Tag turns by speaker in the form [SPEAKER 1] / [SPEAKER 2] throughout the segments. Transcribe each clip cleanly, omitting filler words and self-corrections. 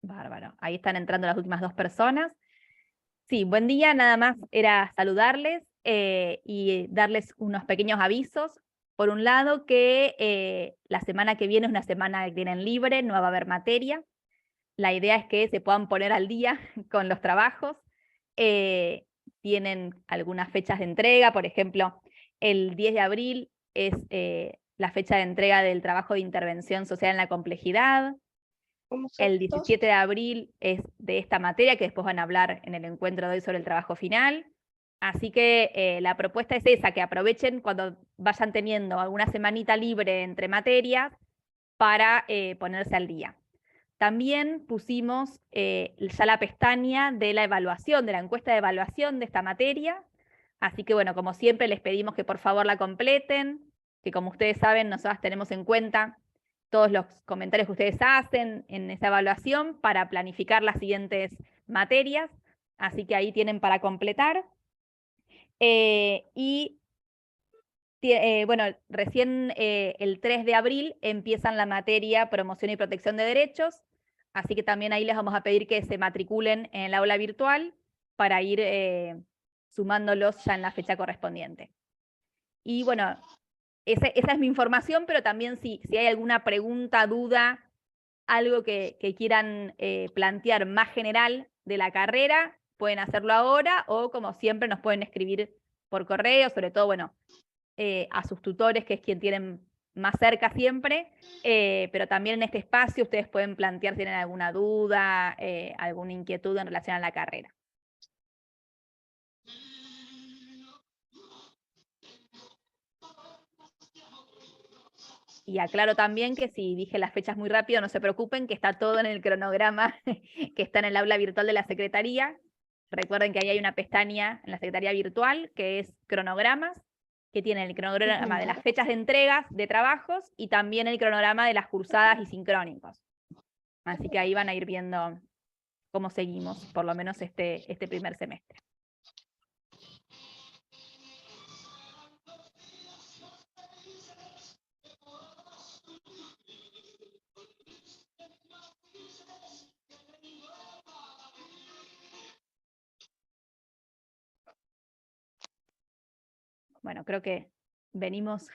[SPEAKER 1] Bárbaro, ahí están entrando las últimas 2 personas. Sí, buen día, nada más era saludarles y darles unos pequeños avisos. Por un lado, que la semana que viene es una semana que tienen libre, no va a haber materia. La idea es que se puedan poner al día con los trabajos. Tienen algunas fechas de entrega, por ejemplo, el 10 de abril es la fecha de entrega del trabajo de intervención social en la complejidad. El 17 de abril es de esta materia, que después van a hablar en el encuentro de hoy sobre el trabajo final. Así que la propuesta es esa, que aprovechen cuando vayan teniendo alguna semanita libre entre materias para ponerse al día. También pusimos ya la pestaña de la evaluación, de la encuesta de evaluación de esta materia. Así que bueno, como siempre les pedimos que por favor la completen, que como ustedes saben, nosotros tenemos en cuenta todos los comentarios que ustedes hacen en esa evaluación para planificar las siguientes materias. Así que ahí tienen para completar. Bueno, recién el 3 de abril empiezan la materia Promoción y Protección de Derechos, así que también ahí les vamos a pedir que se matriculen en el aula virtual para ir sumándolos ya en la fecha correspondiente. Y bueno, esa es mi información, pero también si hay alguna pregunta, duda, algo que quieran plantear más general de la carrera, pueden hacerlo ahora o como siempre nos pueden escribir por correo, sobre todo, bueno, a sus tutores, que es quien tienen más cerca siempre, pero también en este espacio ustedes pueden plantear si tienen alguna duda, alguna inquietud en relación a la carrera. Y aclaro también que si dije las fechas muy rápido, no se preocupen, que está todo en el cronograma que está en el aula virtual de la Secretaría. Recuerden que ahí hay una pestaña en la Secretaría Virtual que es cronogramas, que tiene el cronograma de las fechas de entregas de trabajos y también el cronograma de las cursadas y sincrónicos. Así que ahí van a ir viendo cómo seguimos, por lo menos este primer semestre. Bueno, creo que venimos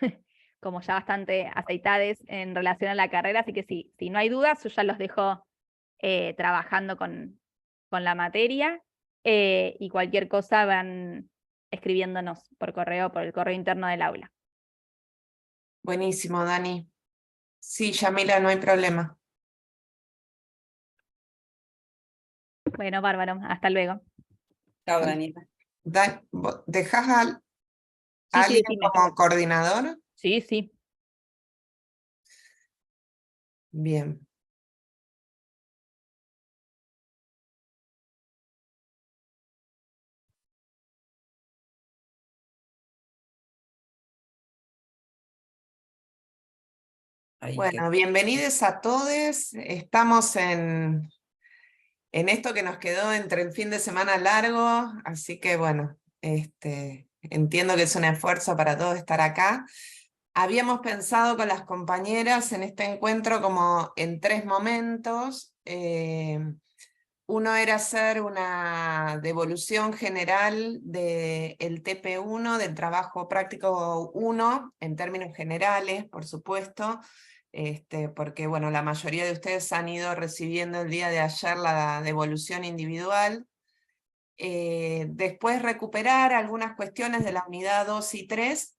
[SPEAKER 1] como ya bastante aceitados en relación a la carrera, así que si no hay dudas, yo ya los dejo trabajando con la materia y cualquier cosa van escribiéndonos por correo, por el correo interno del aula.
[SPEAKER 2] Buenísimo, Dani. Sí, Yamila, no hay problema.
[SPEAKER 1] Bueno, bárbaro, hasta luego.
[SPEAKER 3] Chao, Daniela.
[SPEAKER 2] ¿Dejás a
[SPEAKER 1] Sí,
[SPEAKER 2] alguien
[SPEAKER 1] decime.
[SPEAKER 2] como coordinador?
[SPEAKER 1] Sí.
[SPEAKER 2] Bien. Bueno, bienvenidos a todos. Estamos en esto que nos quedó entre el fin de semana largo, así que bueno, entiendo que es un esfuerzo para todos estar acá. Habíamos pensado con las compañeras en este encuentro como en 3 momentos. Uno era hacer una devolución general del TP1, del trabajo práctico 1, en términos generales, por supuesto, porque bueno, la mayoría de ustedes han ido recibiendo el día de ayer la devolución individual. Después recuperar algunas cuestiones de la unidad 2 y 3,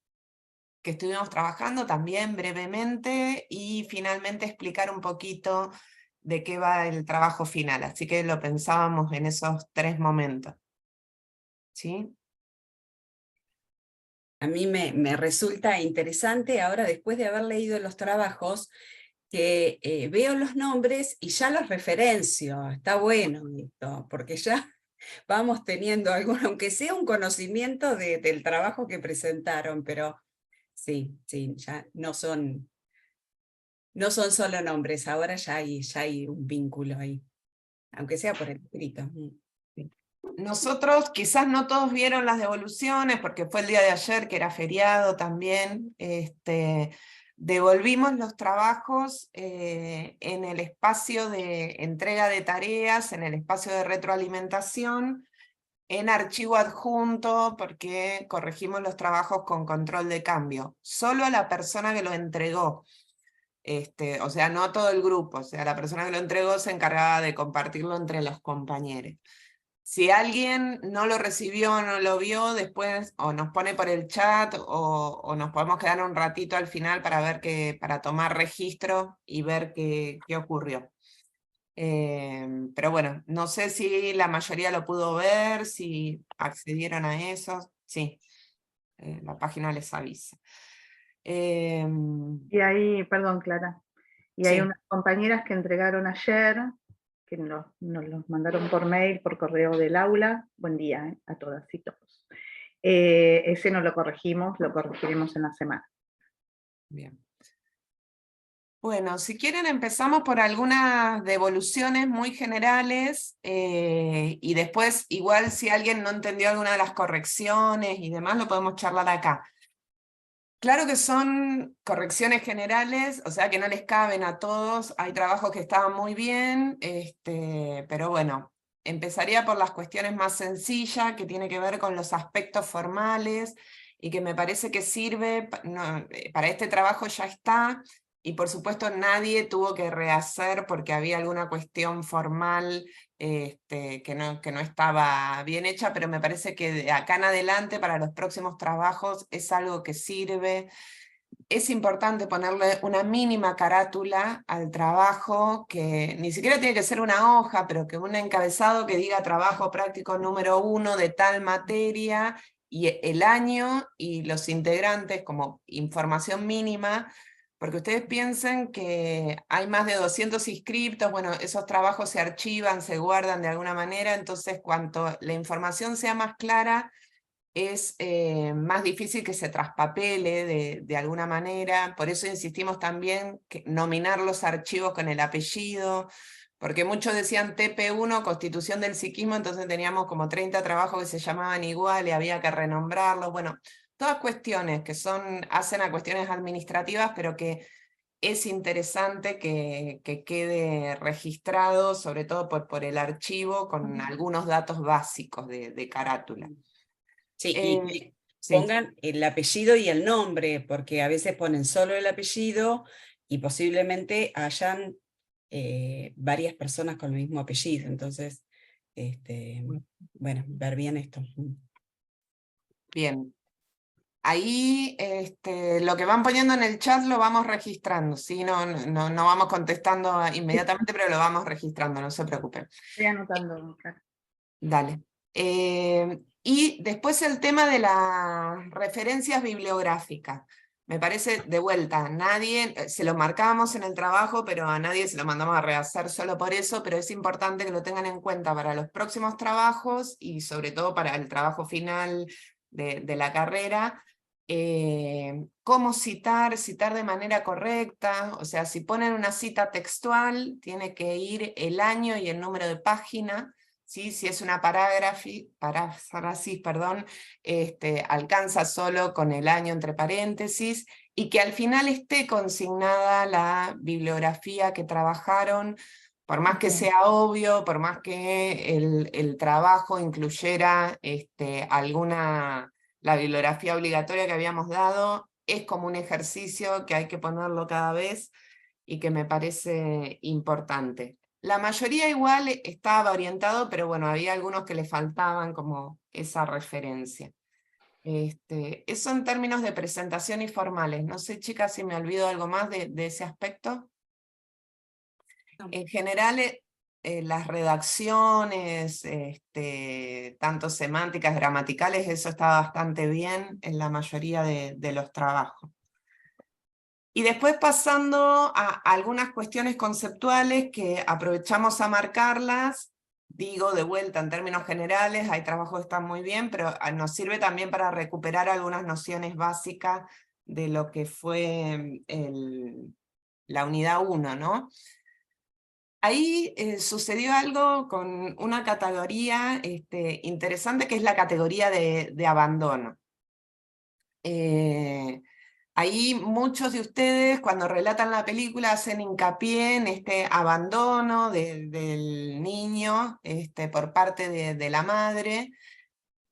[SPEAKER 2] que estuvimos trabajando también brevemente, y finalmente explicar un poquito de qué va el trabajo final. Así que lo pensábamos en esos 3 momentos. ¿Sí?
[SPEAKER 3] A mí me resulta interesante ahora, después de haber leído los trabajos, que veo los nombres y ya los referencio. Está bueno esto, porque ya vamos teniendo algún, aunque sea un conocimiento del trabajo que presentaron, pero sí, ya no son solo nombres, ahora ya hay un vínculo ahí, aunque sea por el escrito.
[SPEAKER 2] Nosotros, quizás no todos vieron las devoluciones, porque fue el día de ayer, que era feriado también. devolvimos los trabajos en el espacio de entrega de tareas, en el espacio de retroalimentación, en archivo adjunto, porque corregimos los trabajos con control de cambio. Solo a la persona que lo entregó. O sea, no todo el grupo, o sea, la persona que lo entregó se encargaba de compartirlo entre los compañeros. Si alguien no lo recibió, no lo vio, después o nos pone por el chat o nos podemos quedar un ratito al final para ver para tomar registro y ver qué ocurrió. Pero bueno, no sé si la mayoría lo pudo ver, si accedieron a eso. Sí, la página les avisa.
[SPEAKER 4] Y ahí, perdón, Clara, y hay unas compañeras que entregaron ayer, que nos los mandaron por mail, por correo del aula. Buen día a todas y todos. Ese no lo corregimos, lo corregiremos en la semana.
[SPEAKER 2] Bien. Bueno, si quieren empezamos por algunas devoluciones muy generales y después igual si alguien no entendió alguna de las correcciones y demás lo podemos charlar acá. Claro que son correcciones generales, o sea que no les caben a todos, hay trabajos que estaban muy bien, pero bueno, empezaría por las cuestiones más sencillas, que tiene que ver con los aspectos formales, y que me parece que sirve, para este trabajo ya está, y por supuesto nadie tuvo que rehacer porque había alguna cuestión formal que no estaba bien hecha, pero me parece que de acá en adelante para los próximos trabajos es algo que sirve. Es importante ponerle una mínima carátula al trabajo, que ni siquiera tiene que ser una hoja, pero que un encabezado que diga trabajo práctico número 1 de tal materia, y el año y los integrantes como información mínima, porque ustedes piensen que hay más de 200 inscriptos, bueno, esos trabajos se archivan, se guardan de alguna manera, entonces cuanto la información sea más clara, es más difícil que se traspapele de alguna manera. Por eso insistimos también que nominar los archivos con el apellido, porque muchos decían TP1, Constitución del Psiquismo, entonces teníamos como 30 trabajos que se llamaban igual y había que renombrarlos. Bueno, todas cuestiones que hacen a cuestiones administrativas, pero que es interesante que quede registrado, sobre todo por el archivo, con algunos datos básicos de carátula.
[SPEAKER 3] Sí, y pongan el apellido y el nombre, porque a veces ponen solo el apellido y posiblemente hayan varias personas con el mismo apellido. Entonces, bueno, ver bien esto.
[SPEAKER 2] Bien. Ahí lo que van poniendo en el chat lo vamos registrando, ¿sí? No vamos contestando inmediatamente, pero lo vamos registrando, no se preocupen.
[SPEAKER 4] Estoy anotando.
[SPEAKER 2] Dale. Y después el tema de las referencias bibliográficas. Me parece, de vuelta, se lo marcamos en el trabajo, pero a nadie se lo mandamos a rehacer solo por eso, pero es importante que lo tengan en cuenta para los próximos trabajos y sobre todo para el trabajo final de la carrera. Cómo citar de manera correcta, o sea, si ponen una cita textual, tiene que ir el año y el número de página. ¿Sí? Si es una paráfrasis, alcanza solo con el año entre paréntesis, y que al final esté consignada la bibliografía que trabajaron, por más que sea obvio, por más que el trabajo incluyera la bibliografía obligatoria que habíamos dado, es como un ejercicio que hay que ponerlo cada vez y que me parece importante. La mayoría igual estaba orientado, pero bueno, había algunos que le faltaban como esa referencia. Eso en términos de presentación y formales. No sé, chicas, si me olvido algo más de ese aspecto. No. En general, las redacciones, tanto semánticas, gramaticales, eso está bastante bien en la mayoría de los trabajos. Y después pasando a algunas cuestiones conceptuales que aprovechamos a marcarlas, digo de vuelta en términos generales, hay trabajos que están muy bien, pero nos sirve también para recuperar algunas nociones básicas de lo que fue la unidad 1, ¿no? Ahí sucedió algo con una categoría interesante, que es la categoría de abandono. Ahí muchos de ustedes, cuando relatan la película, hacen hincapié en este abandono del niño por parte de la madre,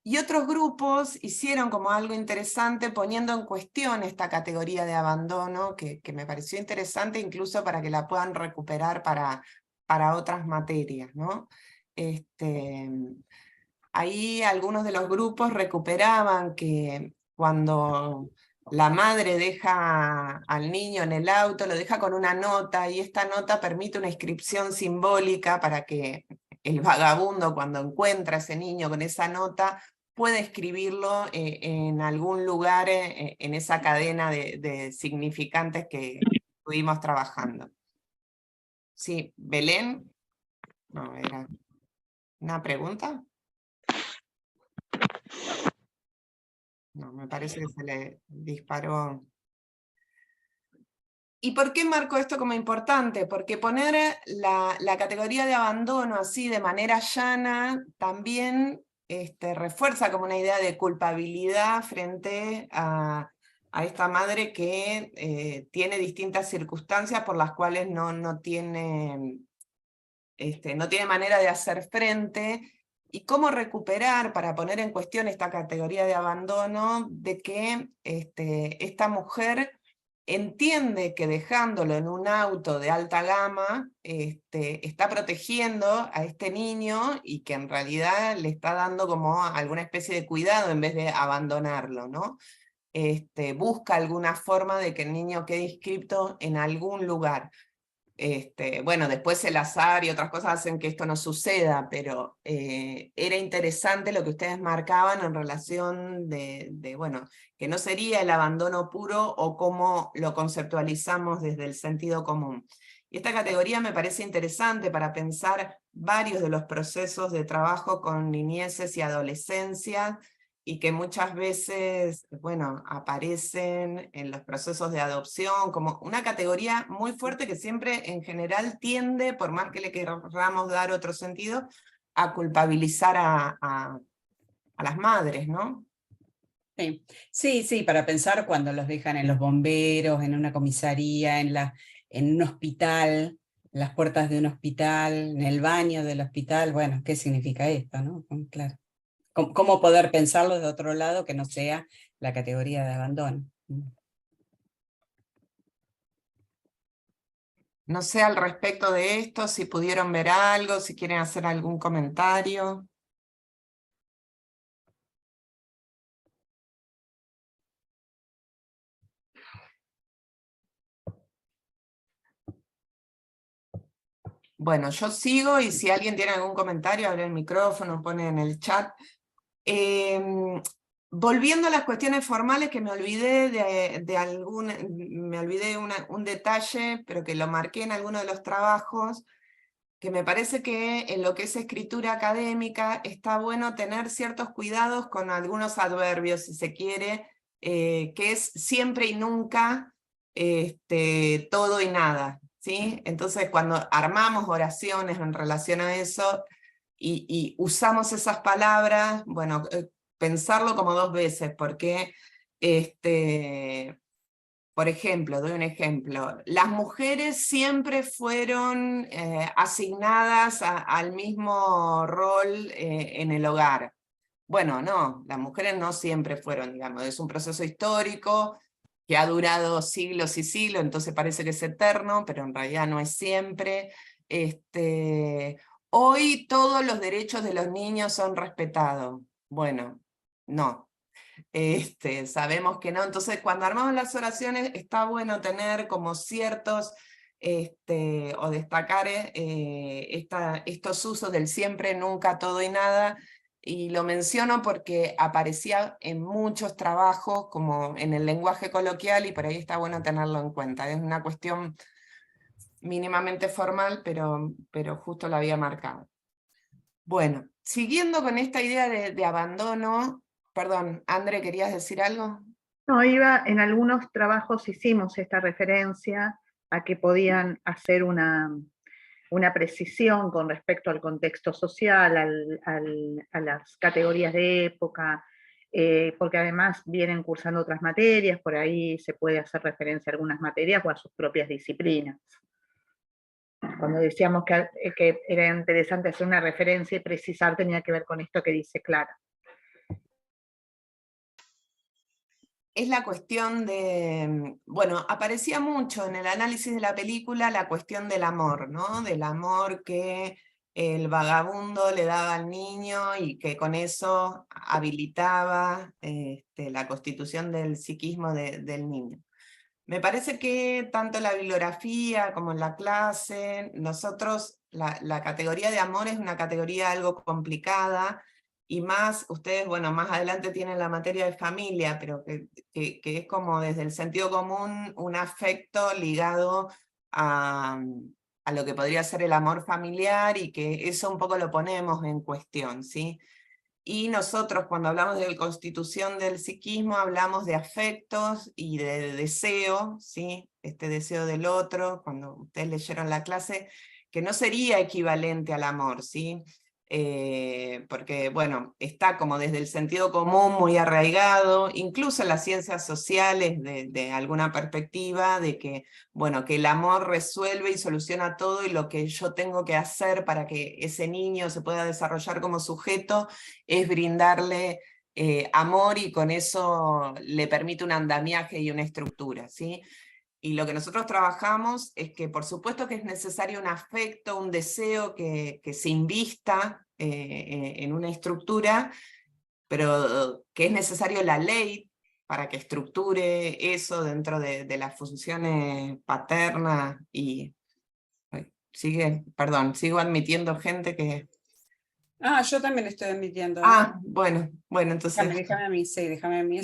[SPEAKER 2] y otros grupos hicieron como algo interesante poniendo en cuestión esta categoría de abandono, que me pareció interesante incluso para que la puedan recuperar para otras materias, ¿no? Ahí algunos de los grupos recuperaban que cuando la madre deja al niño en el auto, lo deja con una nota, y esta nota permite una inscripción simbólica para que el vagabundo, cuando encuentra a ese niño con esa nota, pueda escribirlo en algún lugar en esa cadena de significantes que estuvimos trabajando. Sí, Belén, no, era una pregunta. No, me parece que se le disparó. ¿Y por qué marco esto como importante? Porque poner la categoría de abandono así de manera llana también refuerza como una idea de culpabilidad frente a esta madre que tiene distintas circunstancias por las cuales no tiene manera de hacer frente. Y cómo recuperar, para poner en cuestión esta categoría de abandono, de que esta mujer entiende que dejándolo en un auto de alta gama, está protegiendo a este niño, y que en realidad le está dando como alguna especie de cuidado en vez de abandonarlo, ¿no? Busca alguna forma de que el niño quede inscripto en algún lugar. Bueno, después el azar y otras cosas hacen que esto no suceda, pero era interesante lo que ustedes marcaban en relación bueno, que no sería el abandono puro o cómo lo conceptualizamos desde el sentido común. Y esta categoría me parece interesante para pensar varios de los procesos de trabajo con niñeces y adolescencia, y que muchas veces, bueno, aparecen en los procesos de adopción como una categoría muy fuerte que siempre en general tiende, por más que le queramos dar otro sentido, a culpabilizar a las madres, ¿no?
[SPEAKER 3] Sí, para pensar cuando los dejan en los bomberos, en una comisaría, en un hospital, en las puertas de un hospital, en el baño del hospital. Bueno, ¿qué significa esto, no? Claro. ¿Cómo poder pensarlo de otro lado que no sea la categoría de abandono?
[SPEAKER 2] No sé al respecto de esto, si pudieron ver algo, si quieren hacer algún comentario. Bueno, yo sigo, y si alguien tiene algún comentario, abre el micrófono, pone en el chat. Volviendo a las cuestiones formales, que me olvidé un detalle, pero que lo marqué en alguno de los trabajos, que me parece que en lo que es escritura académica está bueno tener ciertos cuidados con algunos adverbios, si se quiere, que es siempre y nunca, todo y nada, ¿sí? Entonces cuando armamos oraciones en relación a eso, y usamos esas palabras, bueno, pensarlo como dos veces, porque, por ejemplo, doy un ejemplo, las mujeres siempre fueron asignadas al mismo rol en el hogar. Bueno, no, las mujeres no siempre fueron, digamos, es un proceso histórico que ha durado siglos y siglos, entonces parece que es eterno, pero en realidad no es siempre. Hoy todos los derechos de los niños son respetados. Bueno, no. Sabemos que no. Entonces, cuando armamos las oraciones, está bueno tener como ciertos, o destacar estos usos del siempre, nunca, todo y nada. Y lo menciono porque aparecía en muchos trabajos, como en el lenguaje coloquial, y por ahí está bueno tenerlo en cuenta. Es una cuestión mínimamente formal, pero justo la había marcado. Bueno, siguiendo con esta idea de abandono, perdón, André, ¿querías decir algo?
[SPEAKER 4] No, en algunos trabajos hicimos esta referencia a que podían hacer una precisión con respecto al contexto social, a las categorías de época, porque además vienen cursando otras materias, por ahí se puede hacer referencia a algunas materias o a sus propias disciplinas. Cuando decíamos que era interesante hacer una referencia y precisar, tenía que ver con esto que dice Clara.
[SPEAKER 2] Es la cuestión de, bueno, aparecía mucho en el análisis de la película la cuestión del amor, ¿no? Del amor que el vagabundo le daba al niño y que con eso habilitaba la constitución del psiquismo del niño. Me parece que tanto en la bibliografía como en la clase, nosotros, la categoría de amor es una categoría algo complicada, y más, ustedes, bueno, más adelante tienen la materia de familia, pero que es como desde el sentido común un afecto ligado a lo que podría ser el amor familiar, y que eso un poco lo ponemos en cuestión, ¿sí? Y nosotros cuando hablamos de constitución del psiquismo hablamos de afectos y de deseo, ¿sí? Este deseo del otro, cuando ustedes leyeron la clase, que no sería equivalente al amor, ¿sí? Porque, bueno, está como desde el sentido común muy arraigado, incluso en las ciencias sociales, de alguna perspectiva, de que, bueno, que el amor resuelve y soluciona todo, y lo que yo tengo que hacer para que ese niño se pueda desarrollar como sujeto es brindarle amor, y con eso le permite un andamiaje y una estructura, ¿sí? Y lo que nosotros trabajamos es que por supuesto que es necesario un afecto, un deseo que se invista en una estructura, pero que es necesario la ley para que estructure eso dentro de las funciones paternas. Y sigo admitiendo gente que...
[SPEAKER 3] Ah, yo también estoy admitiendo.
[SPEAKER 2] Bueno, entonces...
[SPEAKER 3] Déjame a mí, sí, déjame a mí.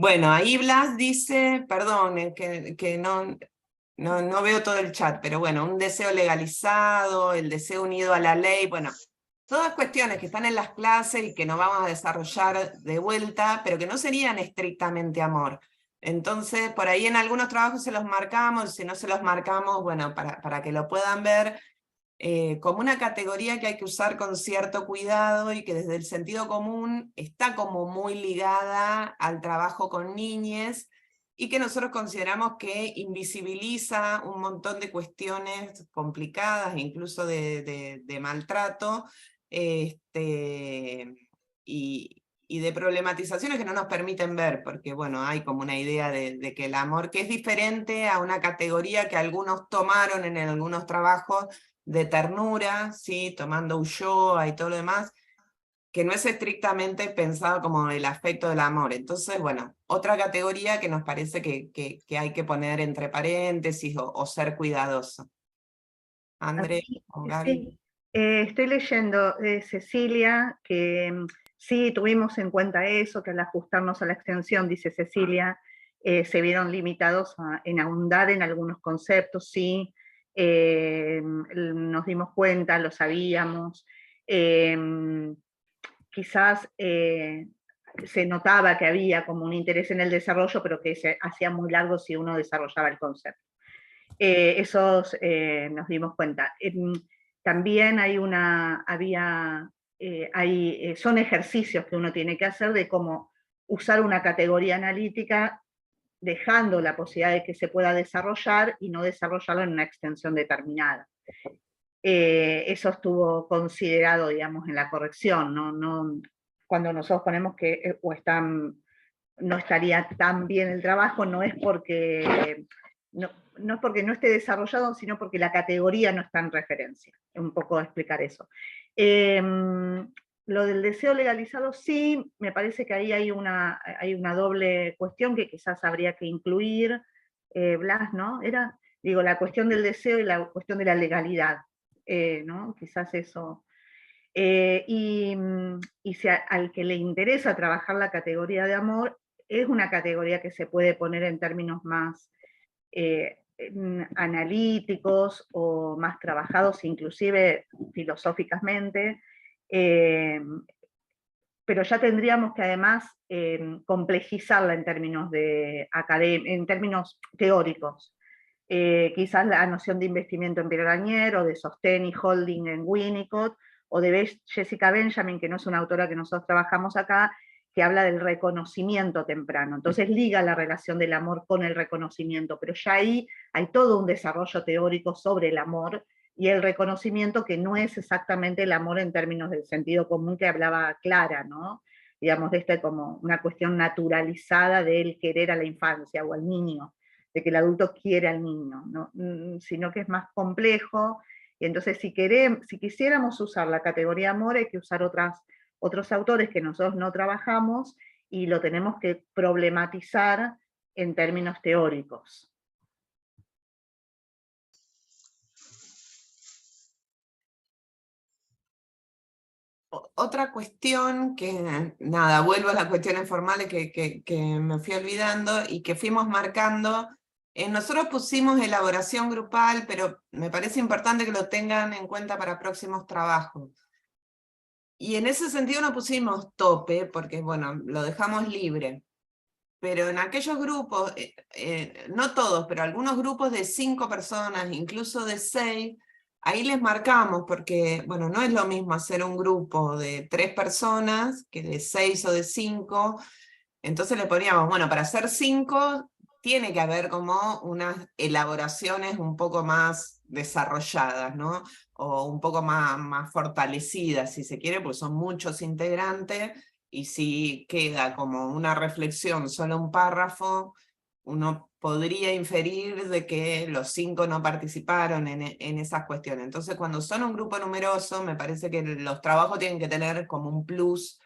[SPEAKER 2] Bueno, ahí Blas dice, perdón, que no veo todo el chat, pero bueno, un deseo legalizado, el deseo unido a la ley, bueno, todas cuestiones que están en las clases y que nos vamos a desarrollar de vuelta, pero que no serían estrictamente amor. Entonces, por ahí en algunos trabajos se los marcamos, si no se los marcamos, bueno, para que lo puedan ver, como una categoría que hay que usar con cierto cuidado, y que desde el sentido común está como muy ligada al trabajo con niñes, y que nosotros consideramos que invisibiliza un montón de cuestiones complicadas, incluso de maltrato, y de problematizaciones que no nos permiten ver, porque bueno, hay como una idea de que el amor, que es diferente a una categoría que algunos tomaron en algunos trabajos, de ternura, ¿sí? Tomando Ulloa y todo lo demás, que no es estrictamente pensado como el afecto del amor. Entonces, bueno, otra categoría que nos parece que hay que poner entre paréntesis o ser cuidadoso. André o Gaby.
[SPEAKER 4] Sí, estoy leyendo Cecilia, que sí tuvimos en cuenta eso, que al ajustarnos a la extensión, dice Cecilia, se vieron limitados en ahondar en algunos conceptos, sí, nos dimos cuenta, lo sabíamos, quizás se notaba que había como un interés en el desarrollo, pero que se hacía muy largo si uno desarrollaba el concepto. Nos dimos cuenta. También son ejercicios que uno tiene que hacer de cómo usar una categoría analítica, dejando la posibilidad de que se pueda desarrollar y no desarrollarlo en una extensión determinada. Eso estuvo considerado, digamos, en la corrección, no cuando nosotros ponemos que no estaría tan bien el trabajo, no es porque no esté desarrollado, sino porque la categoría no está en referencia. Un poco explicar eso. Lo del deseo legalizado, sí, me parece que ahí hay una doble cuestión que quizás habría que incluir, Blas, ¿no? Digo, la cuestión del deseo y la cuestión de la legalidad, ¿no? Quizás eso. Y si al que le interesa trabajar la categoría de amor, es una categoría que se puede poner en términos más analíticos o más trabajados, inclusive filosóficamente, pero ya tendríamos que además complejizarla en términos teóricos. Quizás la noción de investimiento en Pierre Lanier, o de sostén y holding en Winnicott, o de Jessica Benjamin, que no es una autora que nosotros trabajamos acá, que habla del reconocimiento temprano. Entonces liga la relación del amor con el reconocimiento, pero ya ahí hay todo un desarrollo teórico sobre el amor y el reconocimiento, que no es exactamente el amor en términos del sentido común que hablaba Clara, ¿no? Digamos, de como una cuestión naturalizada del querer a la infancia o al niño, de que el adulto quiere al niño, ¿no? Sino que es más complejo. Y entonces si quisiéramos usar la categoría amor, hay que usar otros autores que nosotros no trabajamos, y lo tenemos que problematizar en términos teóricos.
[SPEAKER 2] Otra cuestión que, nada, vuelvo a las cuestiones formales que me fui olvidando y que fuimos marcando. Nosotros pusimos elaboración grupal, pero me parece importante que lo tengan en cuenta para próximos trabajos. Y en ese sentido no pusimos tope, porque bueno, lo dejamos libre. Pero en aquellos grupos, no todos, pero algunos grupos de 5 personas, incluso de 6, ahí les marcamos, porque bueno, no es lo mismo hacer un grupo de 3 personas que de 6 o de 5. Entonces le poníamos, bueno, para hacer 5 tiene que haber como unas elaboraciones un poco más desarrolladas, ¿no? O un poco más fortalecidas, si se quiere, porque son muchos integrantes, y si queda como una reflexión, solo un párrafo, uno podría inferir de que los 5 no participaron en esas cuestiones. Entonces cuando son un grupo numeroso, me parece que los trabajos tienen que tener como un plus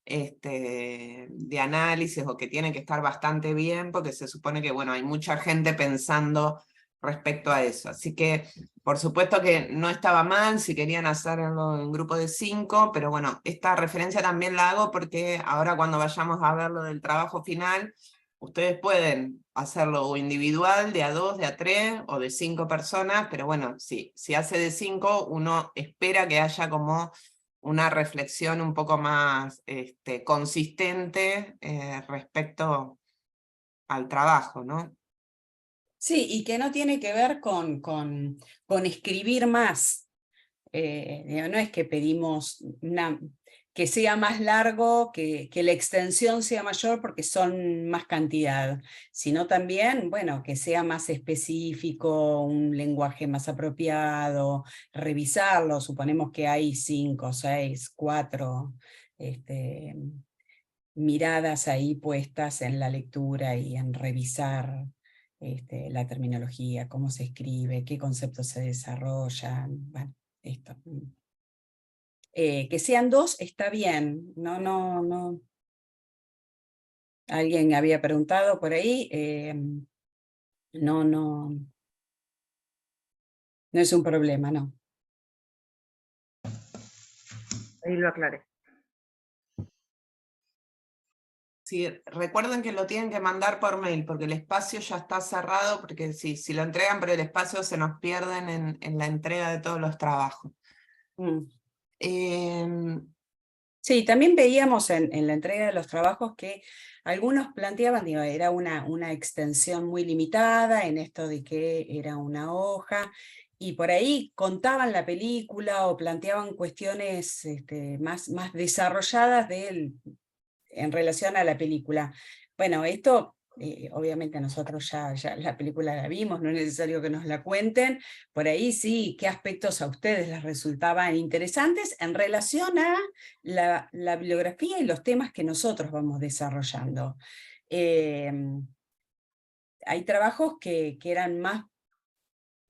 [SPEAKER 2] de análisis, o que tiene que estar bastante bien, porque se supone que bueno, hay mucha gente pensando respecto a eso. Así que por supuesto que no estaba mal si querían hacerlo en grupo de 5, pero bueno, esta referencia también la hago porque ahora cuando vayamos a ver lo del trabajo final, ustedes pueden hacerlo individual, de a 2, de a 3 o de 5 personas, pero bueno, sí, si hace de 5, uno espera que haya como una reflexión un poco más consistente respecto al trabajo, ¿no?
[SPEAKER 3] Sí, y que no tiene que ver con escribir más. No es que pedimos que sea más largo, que la extensión sea mayor porque son más cantidad, sino también, bueno, que sea más específico, un lenguaje más apropiado, revisarlo. Suponemos que hay 5, 6, 4 miradas ahí puestas en la lectura y en revisar la terminología, cómo se escribe, qué conceptos se desarrollan, bueno, esto. Que sean 2 está bien, no. Alguien había preguntado por ahí, no es un problema, no.
[SPEAKER 4] Ahí lo aclaré.
[SPEAKER 2] Sí, recuerden que lo tienen que mandar por mail, porque el espacio ya está cerrado, porque si lo entregan por el espacio se nos pierden en la entrega de todos los trabajos.
[SPEAKER 3] Sí, también veíamos en la entrega de los trabajos que algunos planteaban, digo, era una extensión muy limitada en esto de que era una hoja, y por ahí contaban la película o planteaban cuestiones más desarrolladas en relación a la película. Bueno, esto obviamente nosotros ya la película la vimos, no es necesario que nos la cuenten. Por ahí sí, ¿qué aspectos a ustedes les resultaban interesantes en relación a la bibliografía y los temas que nosotros vamos desarrollando? Hay trabajos que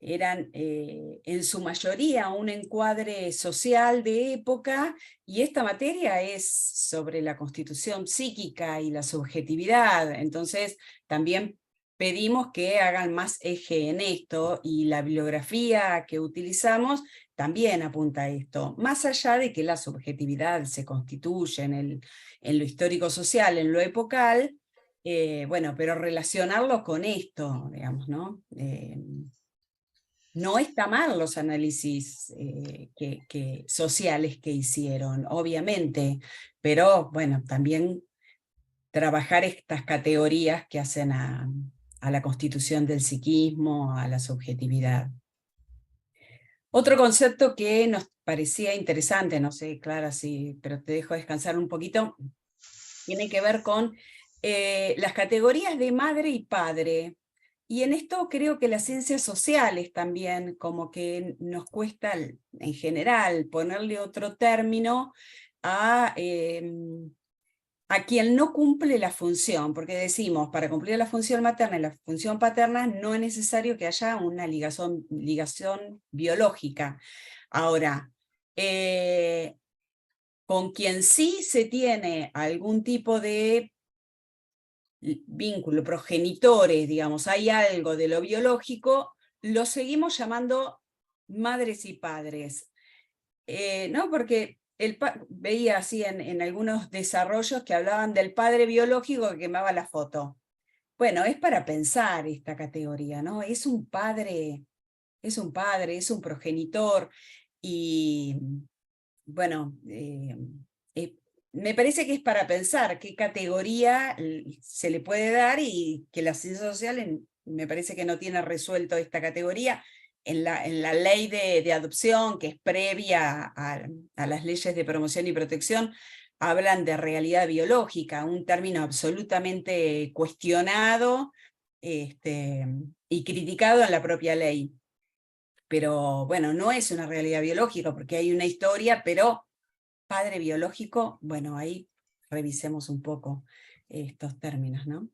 [SPEAKER 3] eran en su mayoría un encuadre social de época, y esta materia es sobre la constitución psíquica y la subjetividad. Entonces también pedimos que hagan más eje en esto, y la bibliografía que utilizamos también apunta a esto, más allá de que la subjetividad se constituye en lo histórico-social, en lo epocal, bueno, pero relacionarlo con esto, digamos, ¿no? No está mal los análisis sociales que hicieron, obviamente, pero bueno, también trabajar estas categorías que hacen a la constitución del psiquismo, a la subjetividad. Otro concepto que nos parecía interesante, no sé, Clara, sí, pero te dejo descansar un poquito, tiene que ver con las categorías de madre y padre. Y en esto creo que las ciencias sociales también, como que nos cuesta en general ponerle otro término a quien no cumple la función, porque decimos, para cumplir la función materna y la función paterna no es necesario que haya una ligación biológica. Ahora, con quien sí se tiene algún tipo de vínculo, progenitores, digamos, hay algo de lo biológico, lo seguimos llamando madres y padres, ¿no? Porque veía así en algunos desarrollos que hablaban del padre biológico que quemaba la foto. Bueno, es para pensar esta categoría, ¿no? Es un padre, es un progenitor, y bueno, me parece que es para pensar qué categoría se le puede dar, y que la ciencia social me parece que no tiene resuelto esta categoría. En la ley de adopción, que es previa a las leyes de promoción y protección, hablan de realidad biológica, un término absolutamente cuestionado y criticado en la propia ley. Pero bueno, no es una realidad biológica porque hay una historia, pero padre biológico, bueno, ahí revisemos un poco estos términos, ¿no?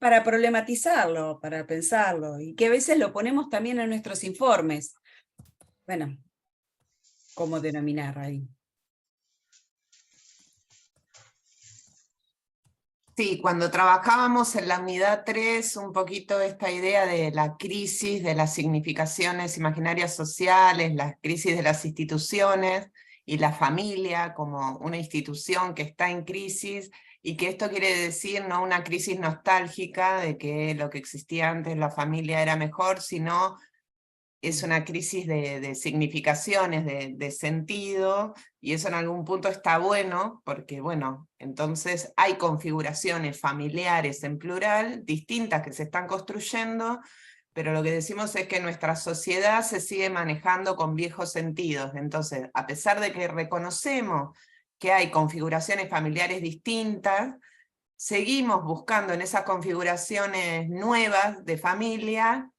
[SPEAKER 3] Para problematizarlo, para pensarlo, y que a veces lo ponemos también en nuestros informes. Bueno, ¿cómo denominar ahí?
[SPEAKER 2] Sí, cuando trabajábamos en la unidad 3, un poquito esta idea de la crisis de las significaciones imaginarias sociales, la crisis de las instituciones y la familia como una institución que está en crisis, y que esto quiere decir no una crisis nostálgica de que lo que existía antes, la familia, era mejor, sino es una crisis de significaciones, de sentido, y eso en algún punto está bueno, porque bueno, entonces hay configuraciones familiares en plural, distintas que se están construyendo, pero lo que decimos es que nuestra sociedad se sigue manejando con viejos sentidos. Entonces, a pesar de que reconocemos que hay configuraciones familiares distintas, seguimos buscando en esas configuraciones nuevas de familia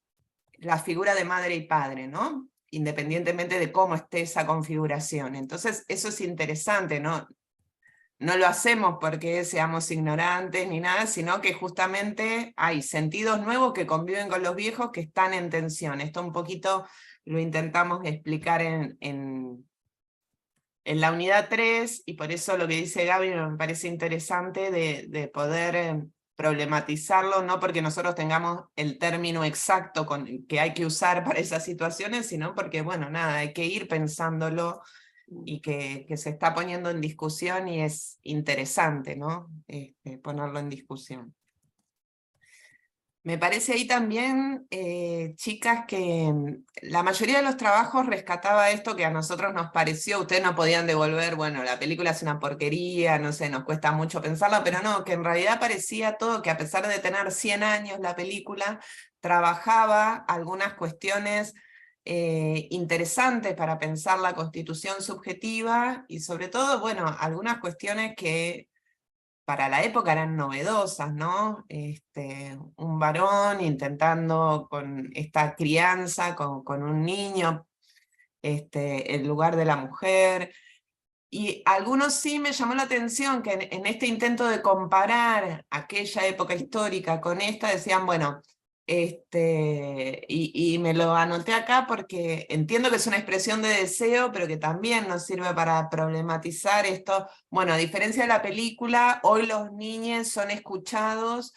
[SPEAKER 2] la figura de madre y padre, ¿no? Independientemente de cómo esté esa configuración. Entonces eso es interesante, ¿no? No lo hacemos porque seamos ignorantes ni nada, sino que justamente hay sentidos nuevos que conviven con los viejos que están en tensión. Esto un poquito lo intentamos explicar en la unidad 3, y por eso lo que dice Gaby me parece interesante de poder problematizarlo, no porque nosotros tengamos el término exacto que hay que usar para esas situaciones, sino porque, bueno, nada, hay que ir pensándolo, y que se está poniendo en discusión, y es interesante, ¿no? Ponerlo en discusión. Me parece ahí también, chicas, que la mayoría de los trabajos rescataba esto que a nosotros nos pareció, ustedes no podían devolver, bueno, la película es una porquería, no sé, nos cuesta mucho pensarla, pero no, que en realidad parecía todo que a pesar de tener 100 años la película, trabajaba algunas cuestiones interesantes para pensar la constitución subjetiva, y sobre todo, bueno, algunas cuestiones que para la época eran novedosas, ¿no? Un varón intentando con esta crianza, con un niño, en lugar de la mujer. Y algunos sí me llamó la atención que en este intento de comparar aquella época histórica con esta, decían, bueno, y me lo anoté acá porque entiendo que es una expresión de deseo, pero que también nos sirve para problematizar esto. Bueno, a diferencia de la película, hoy los niños son escuchados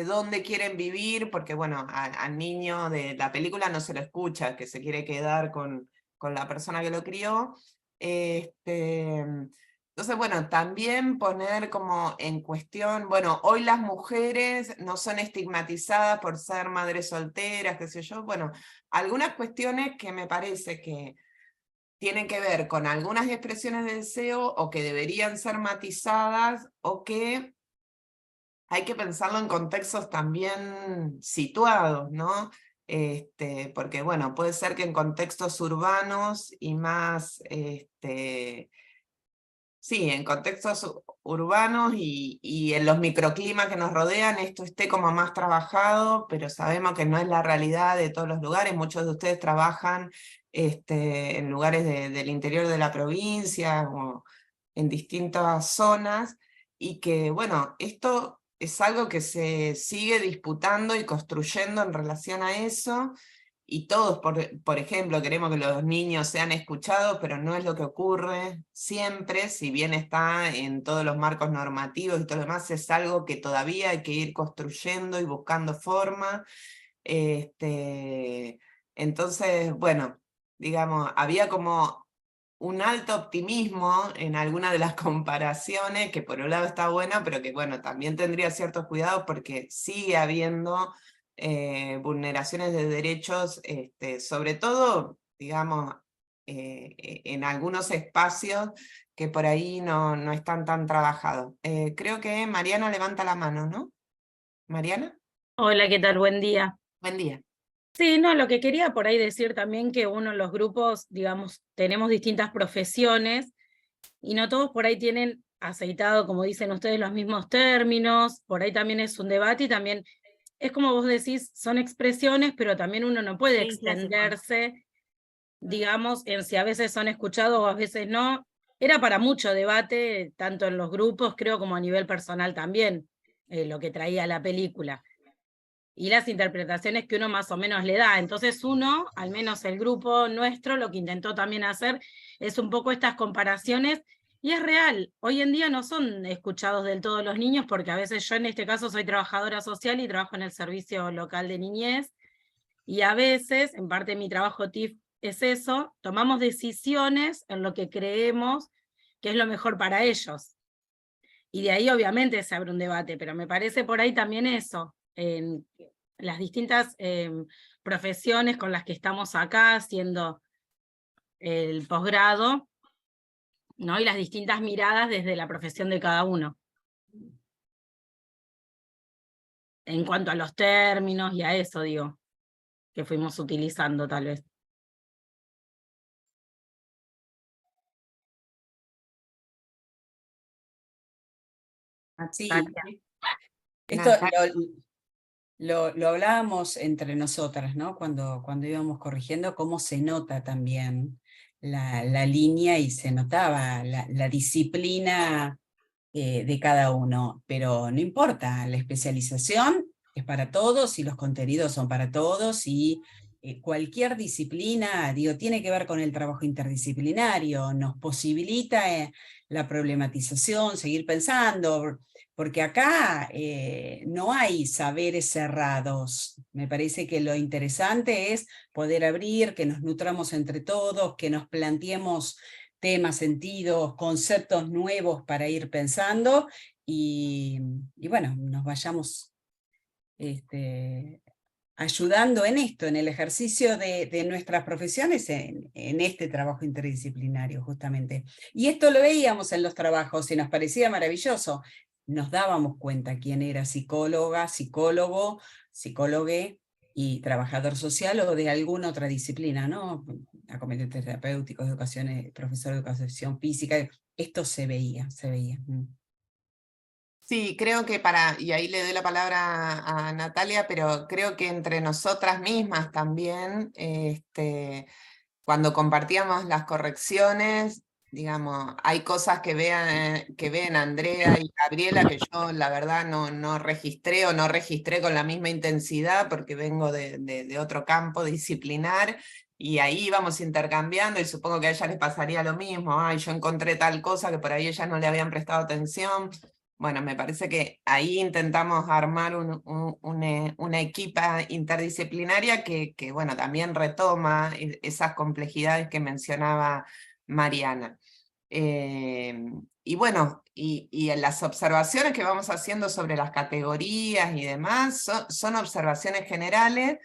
[SPEAKER 2] dónde quieren vivir, porque bueno, al niño de la película no se lo escucha, que se quiere quedar con la persona que lo crió. Entonces, bueno, también poner como en cuestión, bueno, hoy las mujeres no son estigmatizadas por ser madres solteras, qué sé yo, bueno, algunas cuestiones que me parece que tienen que ver con algunas expresiones de deseo, o que deberían ser matizadas, o que hay que pensarlo en contextos también situados, ¿no? Porque bueno, puede ser que en contextos urbanos y más, sí, en contextos urbanos y en los microclimas que nos rodean esto esté como más trabajado, pero sabemos que no es la realidad de todos los lugares. Muchos de ustedes trabajan en lugares del interior de la provincia o en distintas zonas, y que, bueno, esto es algo que se sigue disputando y construyendo en relación a eso, y todos, por ejemplo, queremos que los niños sean escuchados, pero no es lo que ocurre siempre, si bien está en todos los marcos normativos y todo lo demás, es algo que todavía hay que ir construyendo y buscando forma. Entonces, bueno, digamos, había como un alto optimismo en alguna de las comparaciones, que por un lado está buena, pero que bueno, también tendría ciertos cuidados porque sigue habiendo vulneraciones de derechos, sobre todo, digamos, en algunos espacios que por ahí no están tan trabajados. Creo que Mariana levanta la mano, ¿no? ¿Mariana?
[SPEAKER 5] Hola, ¿qué tal? Buen día.
[SPEAKER 2] Buen día.
[SPEAKER 5] Sí, no, lo que quería por ahí decir también que uno en los grupos, digamos, tenemos distintas profesiones y no todos por ahí tienen aceitado, como dicen ustedes, los mismos términos, por ahí también es un debate y también es como vos decís, son expresiones, pero también uno no puede extenderse, digamos, en si a veces son escuchados o a veces no. Era para mucho debate, tanto en los grupos, creo, como a nivel personal también, lo que traía la película. Y las interpretaciones que uno más o menos le da. Entonces uno, al menos el grupo nuestro, lo que intentó también hacer es un poco estas comparaciones, y es real, hoy en día no son escuchados del todo los niños, porque a veces yo en este caso soy trabajadora social y trabajo en el servicio local de niñez, y a veces, en parte de mi trabajo TIF es eso, tomamos decisiones en lo que creemos que es lo mejor para ellos. Y de ahí obviamente se abre un debate, pero me parece por ahí también eso, en las distintas profesiones con las que estamos acá haciendo el posgrado, ¿no? Y las distintas miradas desde la profesión de cada uno. En cuanto a los términos y a eso, digo, que fuimos utilizando tal vez.
[SPEAKER 3] Sí,
[SPEAKER 4] Natalia.
[SPEAKER 3] esto lo hablábamos entre nosotras, ¿no? Cuando íbamos corrigiendo, cómo se nota también la línea, y se notaba la disciplina de cada uno, pero no importa, la especialización es para todos y los contenidos son para todos, y cualquier disciplina, digo, tiene que ver con el trabajo interdisciplinario, nos posibilita la problematización, seguir pensando, porque acá no hay saberes cerrados. Me parece que lo interesante es poder abrir, que nos nutramos entre todos, que nos planteemos temas, sentidos, conceptos nuevos para ir pensando, y bueno, nos vayamos ayudando en esto, en el ejercicio de nuestras profesiones, en este trabajo interdisciplinario justamente. Y esto lo veíamos en los trabajos y nos parecía maravilloso. Nos dábamos cuenta quién era psicóloga, psicólogo, psicólogue y trabajador social o de alguna otra disciplina, ¿no? Acompañantes terapéuticos, profesor de educación física, esto se veía, se veía.
[SPEAKER 2] Sí, creo que y ahí le doy la palabra a Natalia, pero creo que entre nosotras mismas también, cuando compartíamos las correcciones, digamos, hay cosas que ven Andrea y Gabriela que yo la verdad no registré o no registré con la misma intensidad porque vengo de otro campo disciplinar, y ahí vamos intercambiando, y supongo que a ella les pasaría lo mismo. Ay, yo encontré tal cosa que por ahí ellas no le habían prestado atención. Bueno, me parece que ahí intentamos armar una equipa interdisciplinaria que, bueno, también retoma esas complejidades que mencionaba Mariana. Y bueno, y en las observaciones que vamos haciendo sobre las categorías y demás, son observaciones generales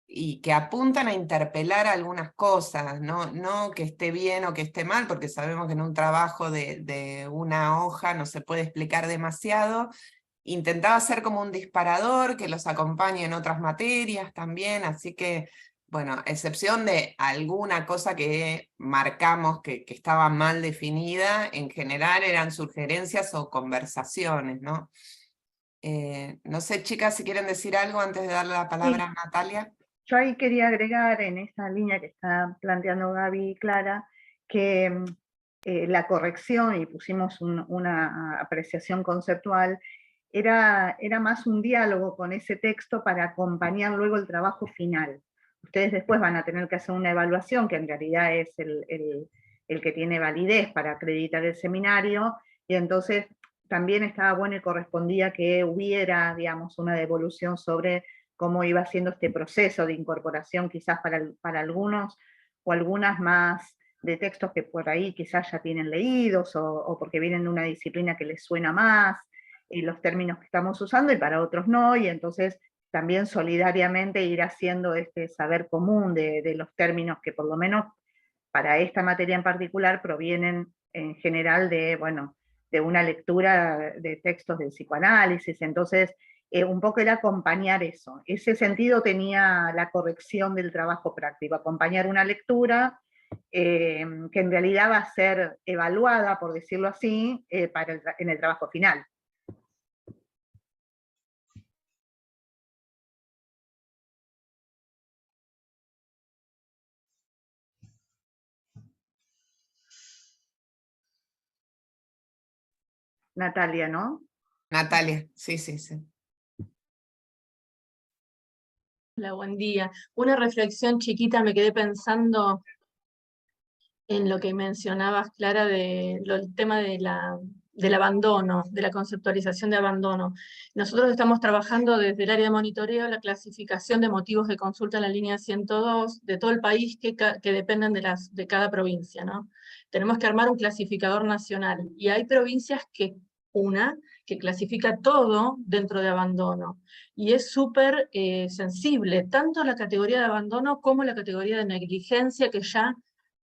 [SPEAKER 2] y que apuntan a interpelar algunas cosas, no que esté bien o que esté mal, porque sabemos que en un trabajo de una hoja no se puede explicar demasiado. Intentaba ser como un disparador que los acompañe en otras materias también, así que bueno, a excepción de alguna cosa que marcamos que estaba mal definida, en general eran sugerencias o conversaciones, ¿no? No sé, chicas, si quieren decir algo antes de darle la palabra a Natalia.
[SPEAKER 4] Yo ahí quería agregar en esa línea que está planteando Gaby y Clara, que la corrección, y pusimos una apreciación conceptual, era más un diálogo con ese texto para acompañar luego el trabajo final. Ustedes después van a tener que hacer una evaluación, que en realidad es el que tiene validez para acreditar el seminario, y entonces también estaba bueno y correspondía que hubiera, digamos, una devolución sobre cómo iba siendo este proceso de incorporación, quizás para algunos o algunas más de textos que por ahí quizás ya tienen leídos, o porque vienen de una disciplina que les suena más, los términos que estamos usando, y para otros no, y entonces también solidariamente ir haciendo este saber común de los términos que por lo menos para esta materia en particular provienen en general de, bueno, de una lectura de textos del psicoanálisis. Entonces, un poco era acompañar eso. Ese sentido tenía la corrección del trabajo práctico, acompañar una lectura que en realidad va a ser evaluada, por decirlo así, en el trabajo final. Natalia, ¿no?
[SPEAKER 2] Natalia, sí, sí, sí.
[SPEAKER 6] Hola, buen día. Una reflexión chiquita, me quedé pensando en lo que mencionabas, Clara, el tema del abandono, de la conceptualización de abandono. Nosotros estamos trabajando desde el área de monitoreo la clasificación de motivos de consulta en la línea 102 de todo el país que dependen de cada provincia, ¿no? Tenemos que armar un clasificador nacional, y hay provincias que clasifica todo dentro de abandono, y es súper sensible, tanto la categoría de abandono como la categoría de negligencia, que ya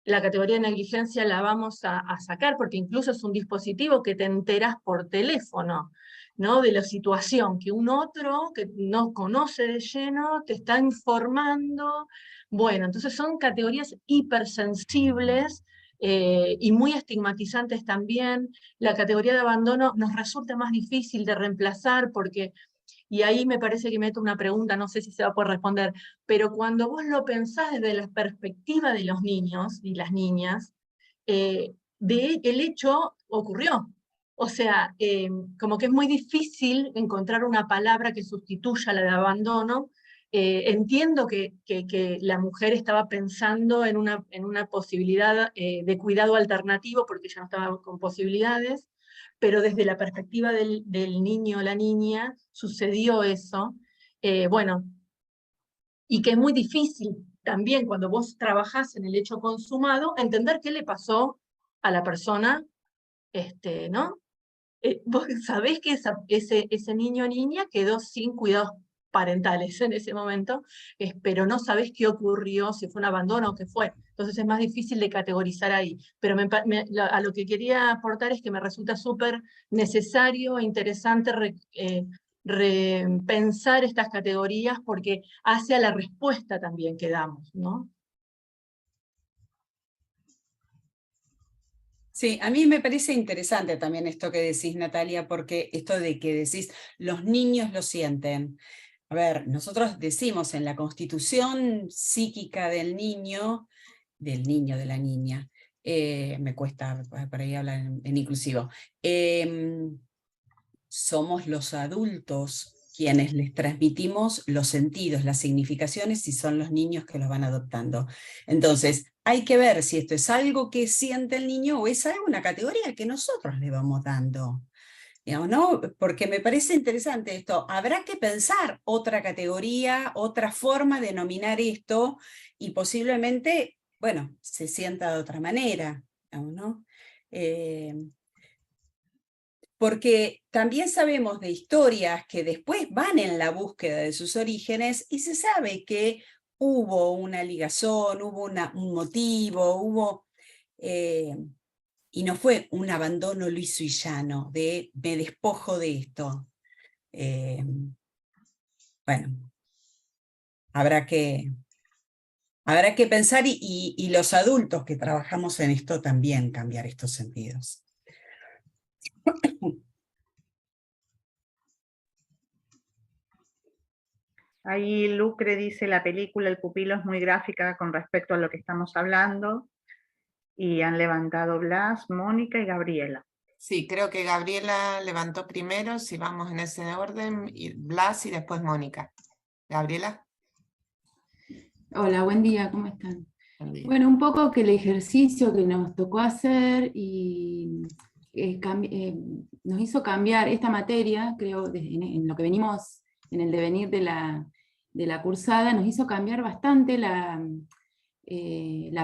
[SPEAKER 6] la categoría de negligencia la vamos a sacar, porque incluso es un dispositivo que te enteras por teléfono, ¿no? De la situación, que un otro que no conoce de lleno te está informando. Bueno, entonces son categorías hipersensibles y muy estigmatizantes también. La categoría de abandono nos resulta más difícil de reemplazar porque, y ahí me parece que meto una pregunta, no sé si se va a poder responder, pero cuando vos lo pensás desde la perspectiva de los niños y las niñas, el hecho ocurrió. O sea, como que es muy difícil encontrar una palabra que sustituya la de abandono. Entiendo que la mujer estaba pensando en una posibilidad de cuidado alternativo porque ya no estaba con posibilidades, pero desde la perspectiva del niño o la niña sucedió eso. Bueno, y que es muy difícil también cuando vos trabajás en el hecho consumado, entender qué le pasó a la persona, ¿no? Vos sabés que ese niño o niña quedó sin cuidados parentales en ese momento, pero no sabés qué ocurrió, si fue un abandono o qué fue. Entonces es más difícil de categorizar ahí. Pero a lo que quería aportar es que me resulta súper necesario e interesante repensar estas categorías porque hace a la respuesta también que damos, ¿no?
[SPEAKER 3] Sí, a mí me parece interesante también esto que decís, Natalia, porque esto de que decís, los niños lo sienten. A ver, nosotros decimos en la constitución psíquica del niño, de la niña, me cuesta por ahí hablar en inclusivo, somos los adultos quienes les transmitimos los sentidos, las significaciones, y son los niños que los van adoptando. Entonces, hay que ver si esto es algo que siente el niño o es una categoría que nosotros le vamos dando. Digamos, ¿no? Porque me parece interesante esto. Habrá que pensar otra categoría, otra forma de denominar esto, y posiblemente, bueno, se sienta de otra manera, digamos, ¿no? Porque también sabemos de historias que después van en la búsqueda de sus orígenes y se sabe que hubo una ligazón, hubo un motivo, y no fue un abandono liso y llano, de me despojo de esto. Bueno, habrá que Habrá que pensar y los adultos que trabajamos en esto también cambiar estos sentidos.
[SPEAKER 4] Ahí Lucre dice, la película El pupilo es muy gráfica con respecto a lo que estamos hablando. Y han levantado Blas, Mónica y Gabriela.
[SPEAKER 2] Sí, creo que Gabriela levantó primero, si vamos en ese orden, y Blas y después Mónica. Gabriela.
[SPEAKER 7] Hola, buen día, ¿cómo están?
[SPEAKER 2] Buen día.
[SPEAKER 7] Bueno, un poco que el ejercicio que nos tocó hacer y nos hizo cambiar esta materia, creo, en lo que venimos, en el devenir de la cursada, nos hizo cambiar bastante la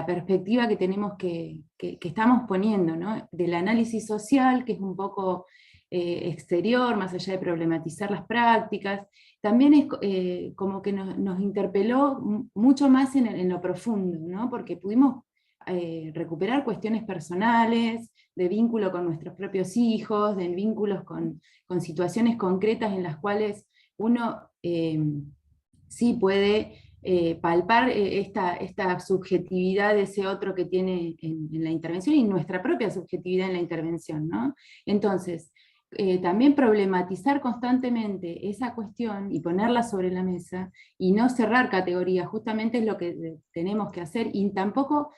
[SPEAKER 7] perspectiva que tenemos que estamos poniendo, ¿no? Del análisis social, que es un poco exterior, más allá de problematizar las prácticas, también es como que nos interpeló mucho más en lo profundo, ¿no? Porque pudimos recuperar cuestiones personales, de vínculo con nuestros propios hijos, de vínculos con situaciones concretas en las cuales uno sí puede palpar esta subjetividad de ese otro que tiene en la intervención y nuestra propia subjetividad en la intervención, ¿no? Entonces, también problematizar constantemente esa cuestión y ponerla sobre la mesa y no cerrar categorías, justamente es lo que tenemos que hacer, y tampoco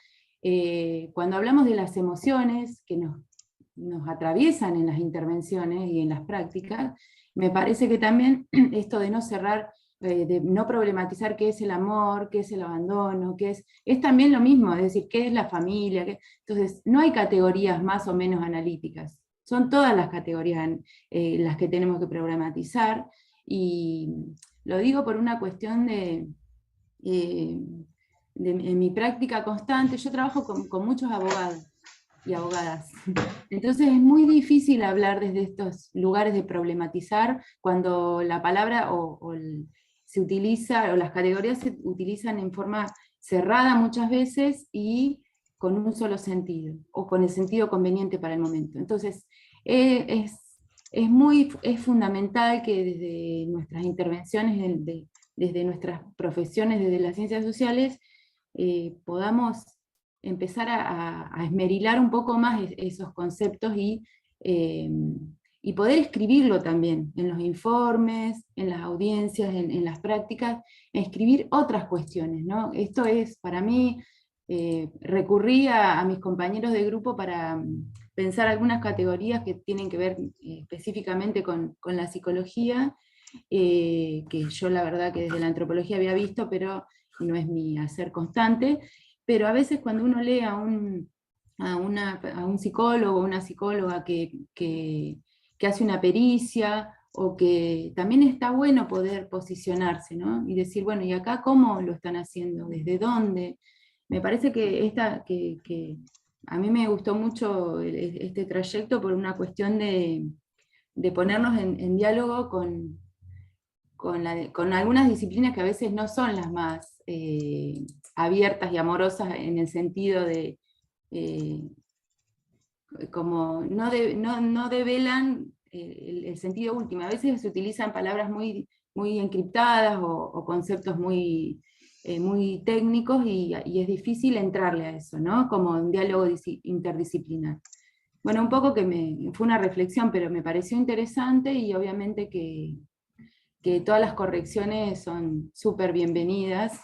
[SPEAKER 7] cuando hablamos de las emociones que nos atraviesan en las intervenciones y en las prácticas, me parece que también esto de no cerrar, de no problematizar qué es el amor, qué es el abandono, es también lo mismo, es decir, qué es la familia, entonces no hay categorías más o menos analíticas, son todas las categorías las que tenemos que problematizar, y lo digo por una cuestión en mi práctica constante. Yo trabajo con muchos abogados y abogadas, entonces es muy difícil hablar desde estos lugares de problematizar cuando la palabra se utiliza, o las categorías se utilizan en forma cerrada muchas veces y con un solo sentido, o con el sentido conveniente para el momento. Entonces, es fundamental que desde nuestras intervenciones, desde nuestras profesiones, desde las ciencias sociales, podamos empezar a esmerilar un poco más esos conceptos y poder escribirlo también en los informes, en las audiencias, en las prácticas, escribir otras cuestiones, ¿no? Esto es, para mí, recurrí a mis compañeros de grupo para pensar algunas categorías que tienen que ver específicamente con la psicología, que yo la verdad que desde la antropología había visto, pero no es mi hacer constante, pero a veces cuando uno lee a un psicólogo o una psicóloga que hace una pericia, o que también está bueno poder posicionarse, ¿no? Y decir, bueno, ¿y acá cómo lo están haciendo? ¿Desde dónde? Me parece que a mí me gustó mucho este trayecto por una cuestión de ponernos en diálogo con algunas disciplinas que a veces no son las más abiertas y amorosas, en el sentido de como no develan el sentido último. A veces se utilizan palabras muy, muy encriptadas o conceptos muy técnicos, y es difícil entrarle a eso, ¿no? Como un diálogo interdisciplinar. Bueno, un poco fue una reflexión, pero me pareció interesante, y obviamente que todas las correcciones son súper bienvenidas,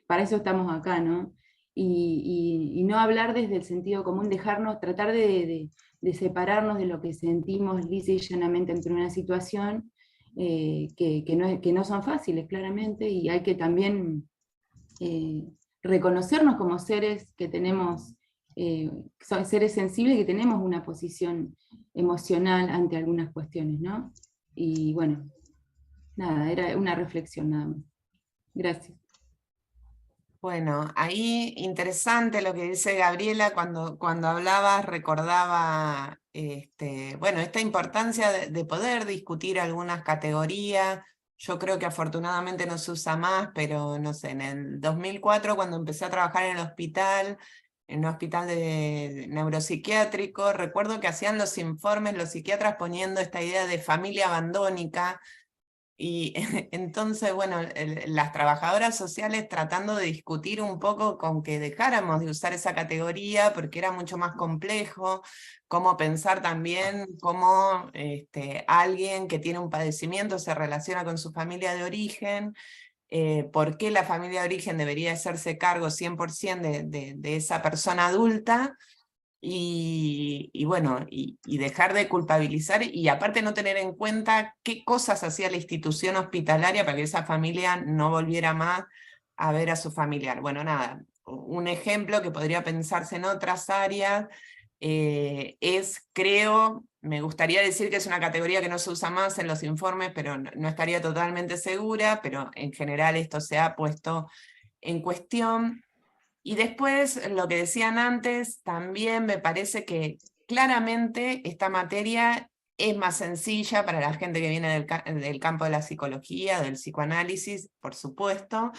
[SPEAKER 7] para eso estamos acá, ¿no? Y no hablar desde el sentido común, tratar de separarnos de lo que sentimos lisa y llanamente entre una situación, que no son fáciles, claramente, y hay que también reconocernos como seres que tenemos, seres sensibles, que tenemos una posición emocional ante algunas cuestiones, ¿no? Y bueno, nada, era una reflexión nada más. Gracias.
[SPEAKER 2] Bueno, ahí interesante lo que dice Gabriela, cuando hablabas recordaba bueno, esta importancia de poder discutir algunas categorías. Yo creo que afortunadamente no se usa más, pero no sé, en el 2004, cuando empecé a trabajar en un hospital de neuropsiquiátrico, recuerdo que hacían los informes los psiquiatras poniendo esta idea de familia abandónica, Y entonces, bueno, las trabajadoras sociales tratando de discutir un poco con que dejáramos de usar esa categoría porque era mucho más complejo, cómo pensar también cómo alguien que tiene un padecimiento se relaciona con su familia de origen, por qué la familia de origen debería hacerse cargo 100% de esa persona adulta, y bueno, y dejar de culpabilizar, y aparte no tener en cuenta qué cosas hacía la institución hospitalaria para que esa familia no volviera más a ver a su familiar. Bueno, nada, un ejemplo que podría pensarse en otras áreas creo, me gustaría decir que es una categoría que no se usa más en los informes, pero no estaría totalmente segura, pero en general esto se ha puesto en cuestión. Y después, lo que decían antes, también me parece que claramente esta materia es más sencilla para la gente que viene del campo de la psicología, del psicoanálisis, por supuesto,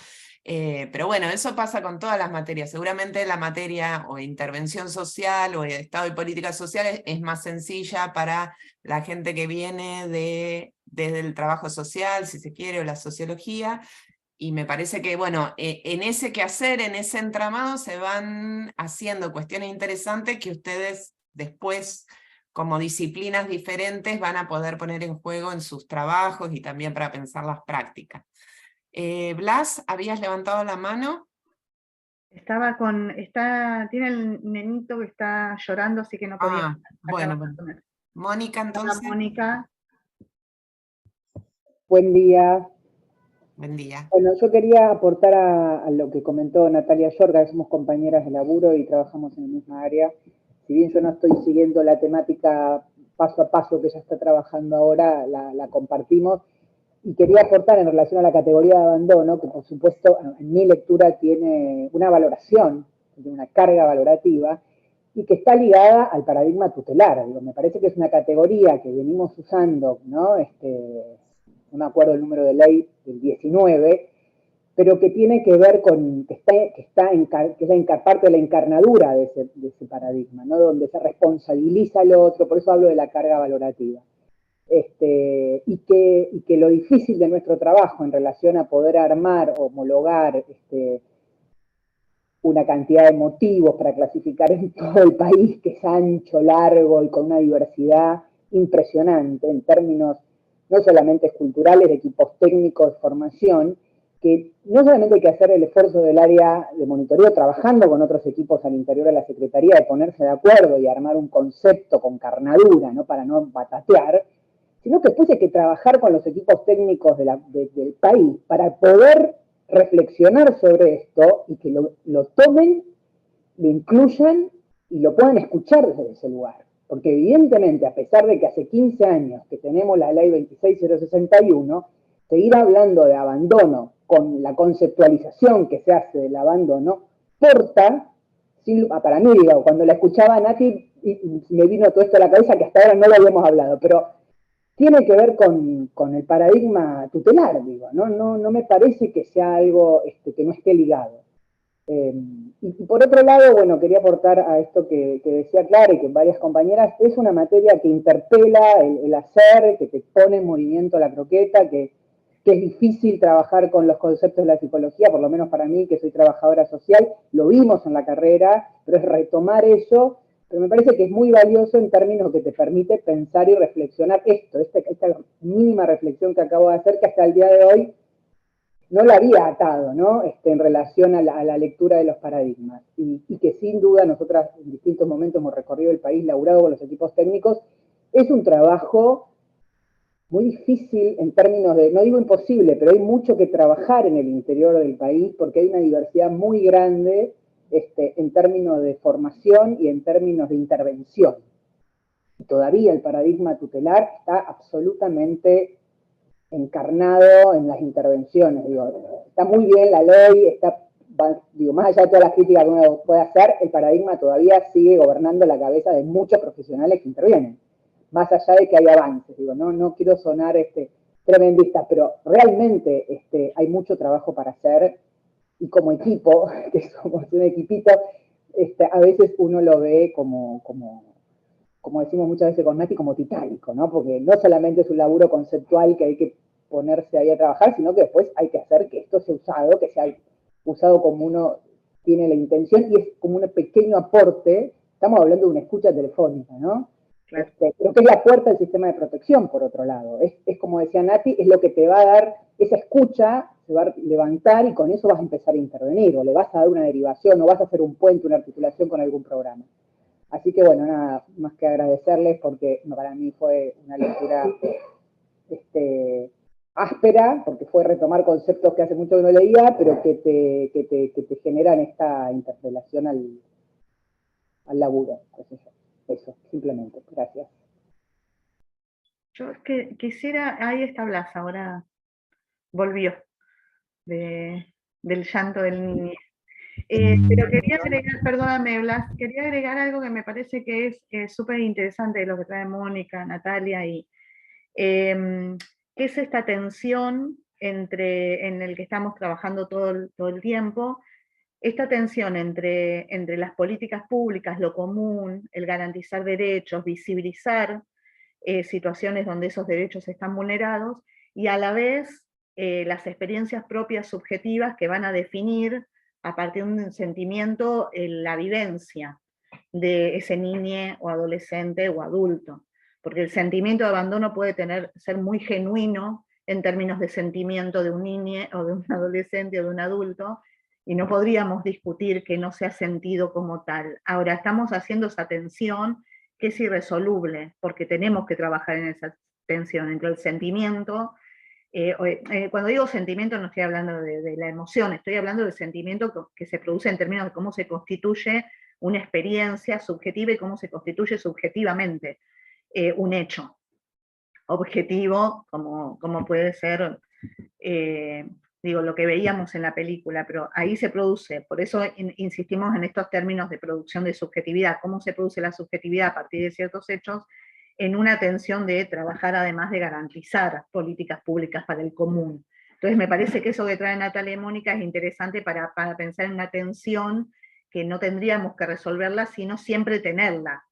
[SPEAKER 2] pero bueno, eso pasa con todas las materias. Seguramente la materia o intervención social o Estado y políticas sociales es más sencilla para la gente que viene desde el trabajo social, si se quiere, o la sociología. Y me parece que, bueno, en ese quehacer, en ese entramado, se van haciendo cuestiones interesantes que ustedes después, como disciplinas diferentes, van a poder poner en juego en sus trabajos y también para pensar las prácticas. Blas, ¿habías levantado la mano?
[SPEAKER 4] Tiene el nenito que está llorando, así que no podía.
[SPEAKER 2] Bueno. Mónica, entonces.
[SPEAKER 4] Hola, Mónica.
[SPEAKER 8] Buen día.
[SPEAKER 2] Buen día.
[SPEAKER 8] Bueno, yo quería aportar a lo que comentó Natalia Yorga, que somos compañeras de laburo y trabajamos en la misma área. Si bien yo no estoy siguiendo la temática paso a paso que ella está trabajando ahora, la compartimos. Y quería aportar en relación a la categoría de abandono, que por supuesto en mi lectura tiene una valoración, tiene una carga valorativa, y que está ligada al paradigma tutelar. Digo, me parece que es una categoría que venimos usando, ¿no? No me acuerdo el número de ley del 19, pero que tiene que ver con, que es parte de la encarnadura de ese paradigma, ¿no? Donde se responsabiliza al otro, por eso hablo de la carga valorativa. Y que lo difícil de nuestro trabajo en relación a poder armar, homologar una cantidad de motivos para clasificar en todo el país, que es ancho, largo y con una diversidad impresionante en términos no solamente culturales, de equipos técnicos, de formación, que no solamente hay que hacer el esfuerzo del área de monitoreo trabajando con otros equipos al interior de la Secretaría, de ponerse de acuerdo y armar un concepto con carnadura, ¿no? Para no batatear, sino que después hay que trabajar con los equipos técnicos del país para poder reflexionar sobre esto y que lo tomen, lo incluyan y lo puedan escuchar desde ese lugar. Porque evidentemente, a pesar de que hace 15 años que tenemos la ley 26061, seguir hablando de abandono con la conceptualización que se hace del abandono, porta, para mí, digo, cuando la escuchaba a Nati, me vino todo esto a la cabeza que hasta ahora no lo habíamos hablado, pero tiene que ver con el paradigma tutelar, digo, no me parece que sea algo que no esté ligado. Y por otro lado, bueno, quería aportar a esto que decía Clara y que varias compañeras, es una materia que interpela el hacer, que te pone en movimiento la croqueta, que es difícil trabajar con los conceptos de la psicología, por lo menos para mí, que soy trabajadora social, lo vimos en la carrera, pero es retomar eso, pero me parece que es muy valioso en términos que te permite pensar y reflexionar esta mínima reflexión que acabo de hacer, que hasta el día de hoy no la había atado, ¿no? En relación a la lectura de los paradigmas. Y que sin duda nosotras en distintos momentos hemos recorrido el país, laburado con los equipos técnicos, es un trabajo muy difícil en términos de, no digo imposible, pero hay mucho que trabajar en el interior del país porque hay una diversidad muy grande en términos de formación y en términos de intervención. Y todavía el paradigma tutelar está absolutamente encarnado en las intervenciones. Digo, está muy bien la ley, más allá de todas las críticas que uno puede hacer, el paradigma todavía sigue gobernando la cabeza de muchos profesionales que intervienen, más allá de que hay avances. Digo, no quiero sonar tremendista, pero realmente hay mucho trabajo para hacer, y como equipo, que somos un equipito, a veces uno lo ve como decimos muchas veces con Nati, como titánico, ¿no? Porque no solamente es un laburo conceptual que hay que ponerse ahí a trabajar, sino que después hay que hacer que esto sea usado, que sea usado como uno tiene la intención, y es como un pequeño aporte. Estamos hablando de una escucha telefónica, ¿no? Claro. Creo que es la puerta del sistema de protección, por otro lado. Es como decía Nati, es lo que te va a dar esa escucha, se va a levantar y con eso vas a empezar a intervenir, o le vas a dar una derivación, o vas a hacer un puente, una articulación con algún programa. Así que bueno, nada más que agradecerles, porque para mí fue una lectura áspera, porque fue retomar conceptos que hace mucho que no leía, pero que te generan esta interpelación al laburo. Pues eso, simplemente. Gracias.
[SPEAKER 4] Yo quisiera, ahí está Blas, ahora volvió del llanto del niño. Pero quería agregar, perdóname Blas, quería agregar algo que me parece que es súper interesante de lo que trae Mónica, Natalia, y que es esta tensión en el que estamos trabajando todo el tiempo, esta tensión entre las políticas públicas, lo común, el garantizar derechos, visibilizar situaciones donde esos derechos están vulnerados, y a la vez las experiencias propias subjetivas que van a definir a partir de un sentimiento la vivencia de ese niño o adolescente o adulto. Porque el sentimiento de abandono puede ser muy genuino en términos de sentimiento de un niño o de un adolescente o de un adulto, y no podríamos discutir que no sea sentido como tal. Ahora, estamos haciendo esa tensión que es irresoluble, porque tenemos que trabajar en esa tensión entre el sentimiento. Cuando digo sentimiento no estoy hablando de la emoción, estoy hablando del sentimiento que se produce en términos de cómo se constituye una experiencia subjetiva y cómo se constituye subjetivamente un hecho objetivo, como puede ser lo que veíamos en la película, pero ahí se produce, por eso insistimos en estos términos de producción de subjetividad, cómo se produce la subjetividad a partir de ciertos hechos, en una tensión de trabajar además de garantizar políticas públicas para el común. Entonces me parece que eso que trae Natalia y Mónica es interesante para pensar en una tensión que no tendríamos que resolverla, sino siempre tenerla.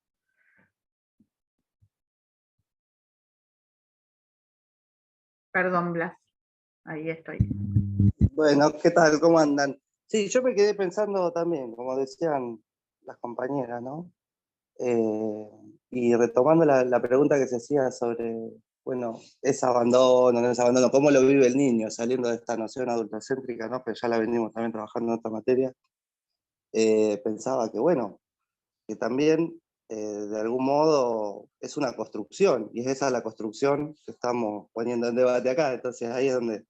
[SPEAKER 4] Perdón, Blas, ahí estoy.
[SPEAKER 9] Bueno, ¿qué tal? ¿Cómo andan? Sí, yo me quedé pensando también, como decían las compañeras, ¿no? Y retomando la pregunta que se hacía sobre, bueno, ese abandono, no es abandono, cómo lo vive el niño saliendo de esta noción adultocéntrica, ¿no? Pero ya la venimos también trabajando en esta materia. Pensaba que, bueno, que también de algún modo es una construcción, y es esa la construcción que estamos poniendo en debate acá. Entonces ahí es donde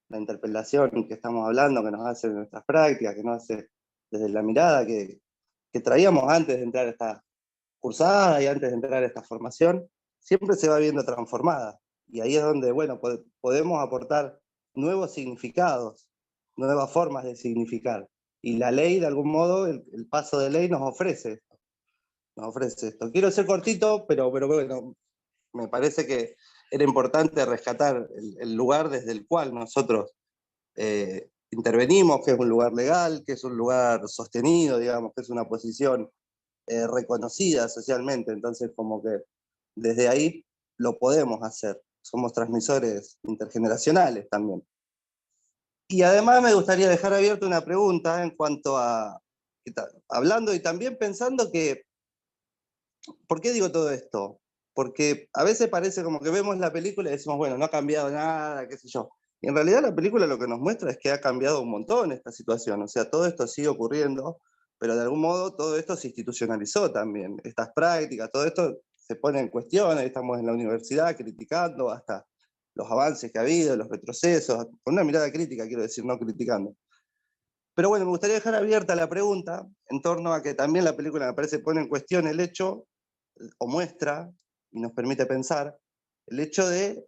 [SPEAKER 9] la interpelación que estamos hablando, que nos hace en nuestras prácticas, que nos hace desde la mirada que traíamos antes de entrar a esta cursada y antes de entrar a esta formación, siempre se va viendo transformada. Y ahí es donde, bueno, podemos aportar nuevos significados, nuevas formas de significar. Y la ley, de algún modo, el paso de ley nos ofrece esto. Quiero ser cortito, pero bueno, me parece que era importante rescatar el lugar desde el cual nosotros intervenimos, que es un lugar legal, que es un lugar sostenido, digamos, que es una posición reconocida socialmente. Entonces, como que desde ahí lo podemos hacer. Somos transmisores intergeneracionales también. Y además me gustaría dejar abierta una pregunta en cuanto a, hablando y también pensando que, ¿por qué digo todo esto? Porque a veces parece como que vemos la película y decimos, bueno, no ha cambiado nada, qué sé yo. Y en realidad la película lo que nos muestra es que ha cambiado un montón esta situación. O sea, todo esto sigue ocurriendo, pero de algún modo todo esto se institucionalizó también. Estas prácticas, todo esto se pone en cuestión. Estamos en la universidad criticando hasta los avances que ha habido, los retrocesos, con una mirada crítica, quiero decir, no criticando. Pero bueno, me gustaría dejar abierta la pregunta en torno a que también la película, me parece, pone en cuestión el hecho, o muestra, y nos permite pensar, el hecho de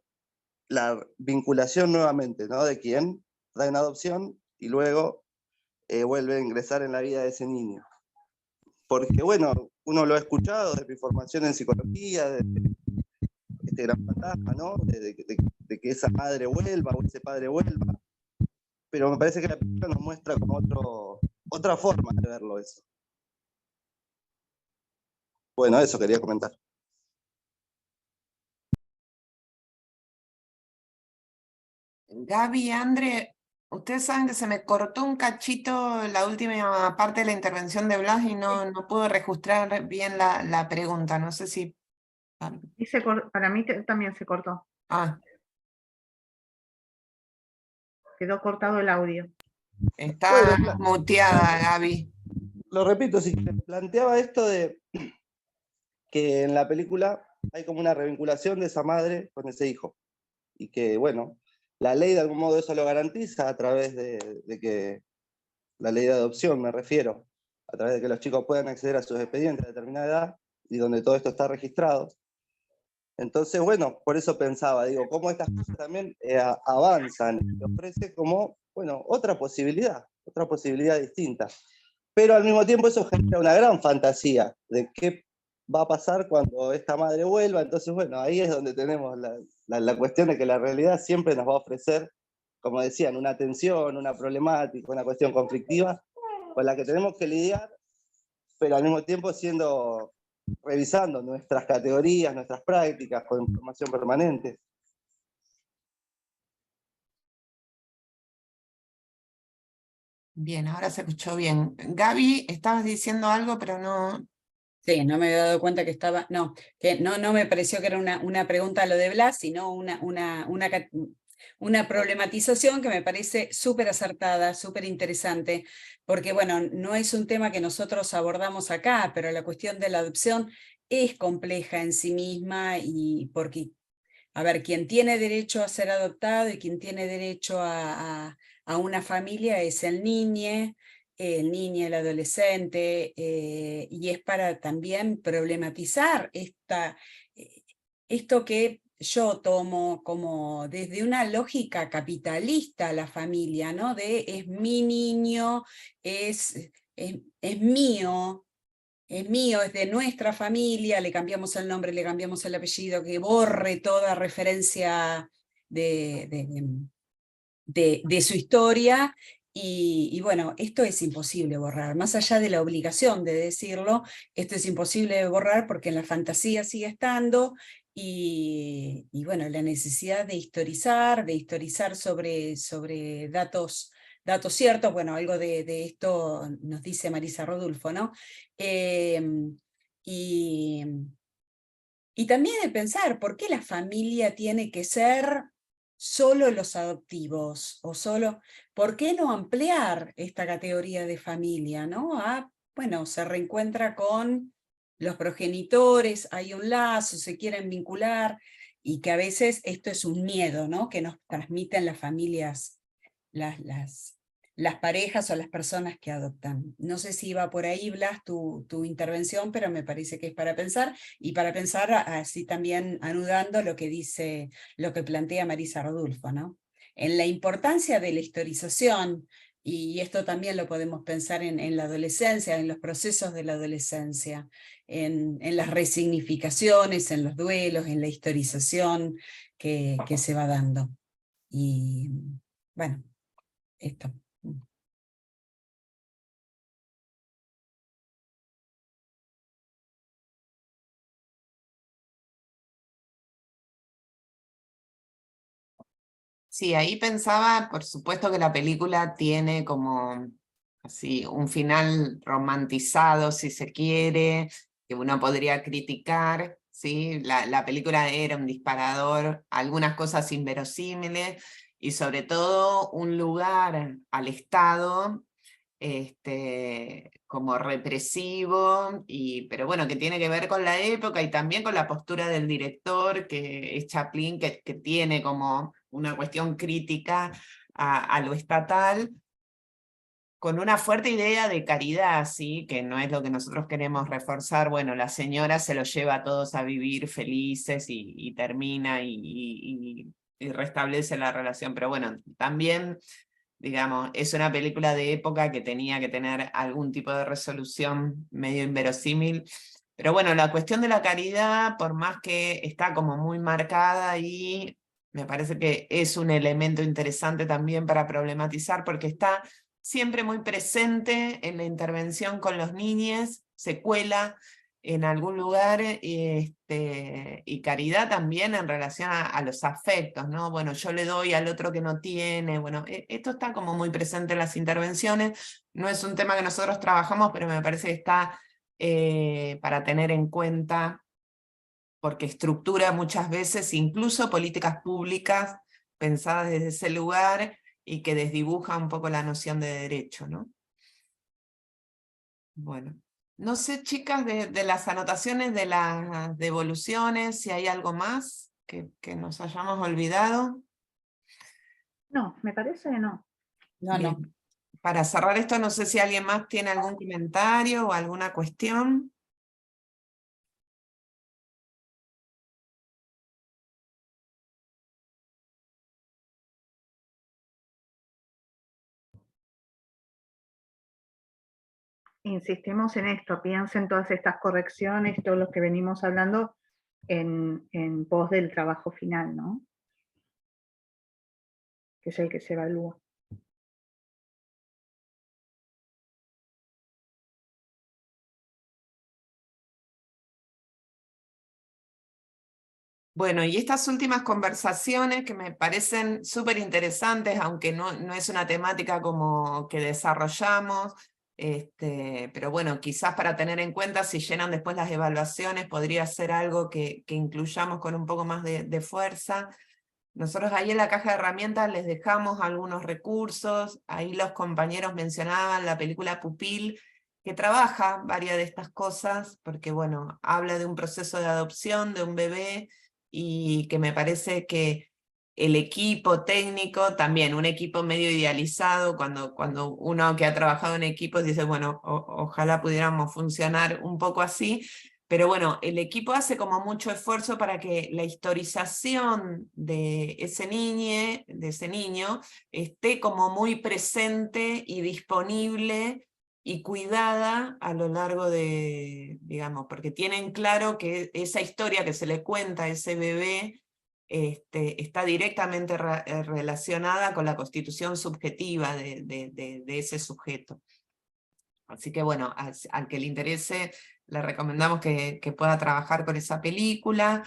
[SPEAKER 9] la vinculación nuevamente, ¿no? De quien da una adopción y luego vuelve a ingresar en la vida de ese niño. Porque, bueno, uno lo ha escuchado de mi formación en psicología, de este gran fantasma, ¿no? De que esa madre vuelva o ese padre vuelva, pero me parece que la película nos muestra como otra forma de verlo eso. Bueno, eso quería comentar.
[SPEAKER 2] Gaby, Andre, ustedes saben que se me cortó un cachito la última parte de la intervención de Blas y no pude registrar bien la pregunta. No sé si...
[SPEAKER 4] Y para mí también se cortó. Quedó cortado el audio.
[SPEAKER 2] Está muteada, Gaby.
[SPEAKER 9] Lo repito, si planteaba esto de que en la película hay como una revinculación de esa madre con ese hijo. Y que, bueno, la ley de algún modo eso lo garantiza a través de que, la ley de adopción me refiero, a través de que los chicos puedan acceder a sus expedientes a determinada edad y donde todo esto está registrado. Entonces, bueno, por eso pensaba, digo, cómo estas cosas también avanzan y ofrece como, bueno, otra posibilidad distinta. Pero al mismo tiempo eso genera una gran fantasía de qué va a pasar cuando esta madre vuelva. Entonces, bueno, ahí es donde tenemos la cuestión de que la realidad siempre nos va a ofrecer, como decían, una tensión, una problemática, una cuestión conflictiva con la que tenemos que lidiar, pero al mismo tiempo revisando nuestras categorías, nuestras prácticas, con información permanente.
[SPEAKER 2] Bien, ahora se escuchó bien. Gaby, estabas diciendo algo, pero no...
[SPEAKER 3] Sí, no me había dado cuenta que estaba... No, que no me pareció que era una pregunta a lo de Blas, sino una problematización que me parece súper acertada, súper interesante, porque bueno, no es un tema que nosotros abordamos acá, pero la cuestión de la adopción es compleja en sí misma y porque, a ver, quien tiene derecho a ser adoptado y quien tiene derecho a una familia es el niño, el adolescente, y es para también problematizar esto que yo tomo como desde una lógica capitalista la familia, ¿no? De es mi niño, es mío, es de nuestra familia, le cambiamos el nombre, le cambiamos el apellido, que borre toda referencia de su historia. Y bueno, esto es imposible borrar, más allá de la obligación de decirlo, esto es imposible de borrar porque en la fantasía sigue estando, y bueno, la necesidad de historizar sobre datos ciertos, bueno, algo de esto nos dice Marisa Rodulfo, ¿no? Y también de pensar, ¿por qué la familia tiene que ser solo los adoptivos? O ¿por qué no ampliar esta categoría de familia, ¿no? Bueno, se reencuentra con los progenitores, hay un lazo, se quieren vincular, y que a veces esto es un miedo, ¿no? Que nos transmiten las familias, las parejas o las personas que adoptan. No sé si iba por ahí, Blas, tu intervención, pero me parece que es para pensar, y para pensar así también anudando lo que plantea Marisa Rodulfo, ¿no? En la importancia de la historización, y esto también lo podemos pensar en la adolescencia, en los procesos de la adolescencia, en las resignificaciones, en los duelos, en la historización que se va dando. Y bueno, esto.
[SPEAKER 2] Sí, ahí pensaba, por supuesto que la película tiene como así un final romantizado, si se quiere, que uno podría criticar, ¿sí? La película era un disparador, algunas cosas inverosímiles, y sobre todo un lugar al Estado como represivo, pero bueno, que tiene que ver con la época y también con la postura del director, que es Chaplin, que tiene como una cuestión crítica a lo estatal, con una fuerte idea de caridad, ¿sí? Que no es lo que nosotros queremos reforzar. Bueno, la señora se los lleva a todos a vivir felices y termina y restablece la relación, pero bueno, también... digamos, es una película de época que tenía que tener algún tipo de resolución medio inverosímil. Pero bueno, la cuestión de la caridad, por más que está como muy marcada y me parece que es un elemento interesante también para problematizar, porque está siempre muy presente en la intervención con los niños, se cuela en algún lugar, y caridad también en relación a los afectos, ¿no? Bueno, yo le doy al otro que no tiene, bueno, esto está como muy presente en las intervenciones, no es un tema que nosotros trabajamos, pero me parece que está para tener en cuenta, porque estructura muchas veces incluso políticas públicas pensadas desde ese lugar, y que desdibuja un poco la noción de derecho, ¿no? Bueno. No sé, chicas, de las anotaciones de las devoluciones, si hay algo más que nos hayamos olvidado.
[SPEAKER 4] No, me parece que no.
[SPEAKER 3] No.
[SPEAKER 2] Para cerrar esto, no sé si alguien más tiene algún comentario o alguna cuestión.
[SPEAKER 4] Insistimos en esto, piensen todas estas correcciones, todos los que venimos hablando en pos del trabajo final, ¿no? Que es el que se evalúa.
[SPEAKER 2] Bueno, y estas últimas conversaciones que me parecen súper interesantes, aunque no es una temática como que desarrollamos, pero bueno, quizás para tener en cuenta, si llenan después las evaluaciones, podría ser algo que incluyamos con un poco más de fuerza. Nosotros ahí en la caja de herramientas les dejamos algunos recursos, ahí los compañeros mencionaban la película Pupil, que trabaja varias de estas cosas, porque bueno, habla de un proceso de adopción de un bebé, y que me parece que el equipo técnico, también un equipo medio idealizado, cuando uno que ha trabajado en equipos dice, bueno, ojalá pudiéramos funcionar un poco así, pero bueno, el equipo hace como mucho esfuerzo para que la historización de ese niño, esté como muy presente y disponible y cuidada a lo largo de, digamos, porque tienen claro que esa historia que se le cuenta a ese bebé está directamente relacionada con la constitución subjetiva de ese sujeto. Así que bueno, al que le interese, le recomendamos que pueda trabajar con esa película.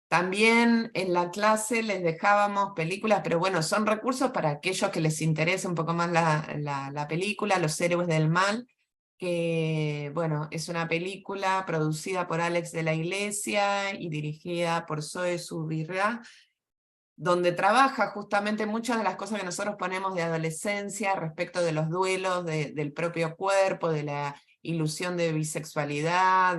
[SPEAKER 2] También en la clase les dejábamos películas, pero bueno, son recursos para aquellos que les interese un poco más la película, Los héroes del mal, que bueno, es una película producida por Alex de la Iglesia y dirigida por Zoe Zubirá, donde trabaja justamente muchas de las cosas que nosotros ponemos de adolescencia respecto de los duelos del propio cuerpo, de la ilusión de bisexualidad,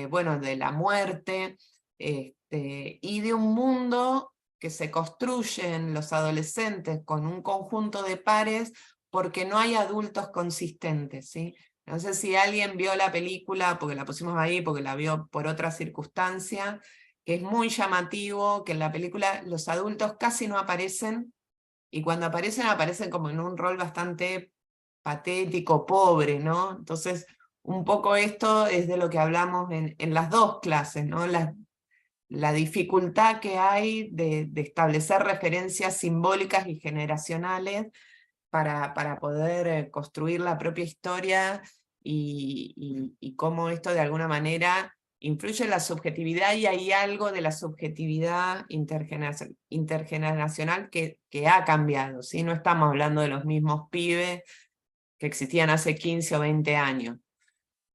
[SPEAKER 2] bueno, de la muerte, y de un mundo que se construye en los adolescentes con un conjunto de pares porque no hay adultos consistentes, ¿sí? No sé si alguien vio la película, porque la pusimos ahí, porque la vio por otra circunstancia, que es muy llamativo, que en la película los adultos casi no aparecen, y cuando aparecen como en un rol bastante patético, pobre, ¿no? Entonces, un poco esto es de lo que hablamos en las dos clases, ¿no? La dificultad que hay de establecer referencias simbólicas y generacionales para poder construir la propia historia, y cómo esto de alguna manera influye en la subjetividad, y hay algo de la subjetividad intergeneracional que ha cambiado, ¿sí? No estamos hablando de los mismos pibes que existían hace 15 o 20 años.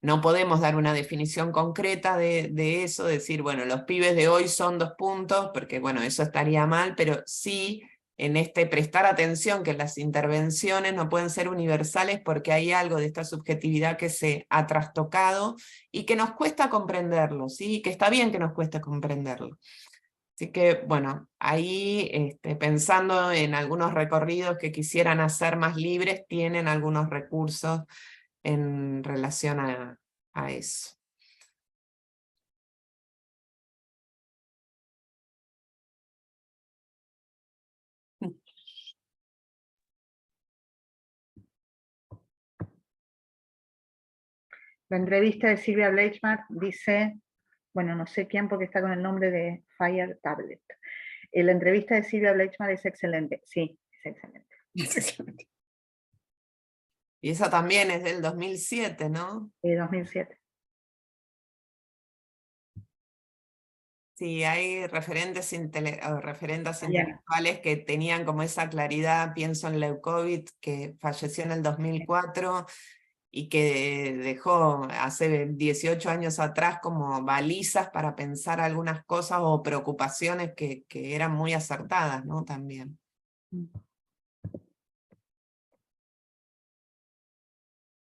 [SPEAKER 2] No podemos dar una definición concreta de eso, decir, bueno, los pibes de hoy son 2 puntos, porque bueno, eso estaría mal, pero sí en prestar atención que las intervenciones no pueden ser universales, porque hay algo de esta subjetividad que se ha trastocado y que nos cuesta comprenderlo, ¿sí? Que está bien que nos cueste comprenderlo. Así que, bueno, ahí pensando en algunos recorridos que quisieran hacer más libres, tienen algunos recursos en relación a eso.
[SPEAKER 4] La entrevista de Silvia Bleichmar dice, bueno, no sé quién porque está con el nombre de Fire Tablet. La entrevista de Silvia Bleichmar es excelente, sí, es excelente.
[SPEAKER 3] Es excelente.
[SPEAKER 2] Y esa también es del 2007, ¿no?
[SPEAKER 4] 2007.
[SPEAKER 2] Sí, hay referentes referentas intelectuales que tenían como esa claridad. Pienso en Leukovic, que falleció en el 2004 y que dejó hace 18 años atrás como balizas para pensar algunas cosas o preocupaciones que eran muy acertadas, ¿no? También.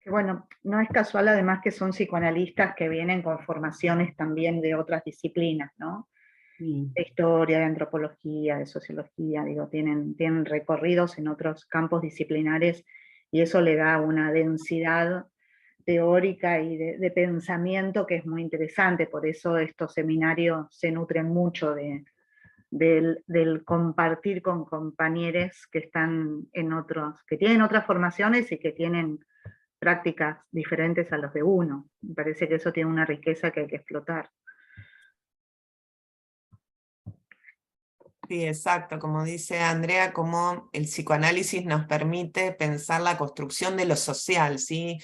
[SPEAKER 4] Bueno, no es casual además que son psicoanalistas que vienen con formaciones también de otras disciplinas, ¿no? De historia, de antropología, de sociología, digo, tienen recorridos en otros campos disciplinares y eso le da una densidad teórica y de pensamiento que es muy interesante. Por eso estos seminarios se nutren mucho del compartir con compañeros que están que tienen otras formaciones y que tienen prácticas diferentes a los de uno. Me parece que eso tiene una riqueza que hay que explotar.
[SPEAKER 2] Sí, exacto, como dice Andrea, como el psicoanálisis nos permite pensar la construcción de lo social, ¿sí?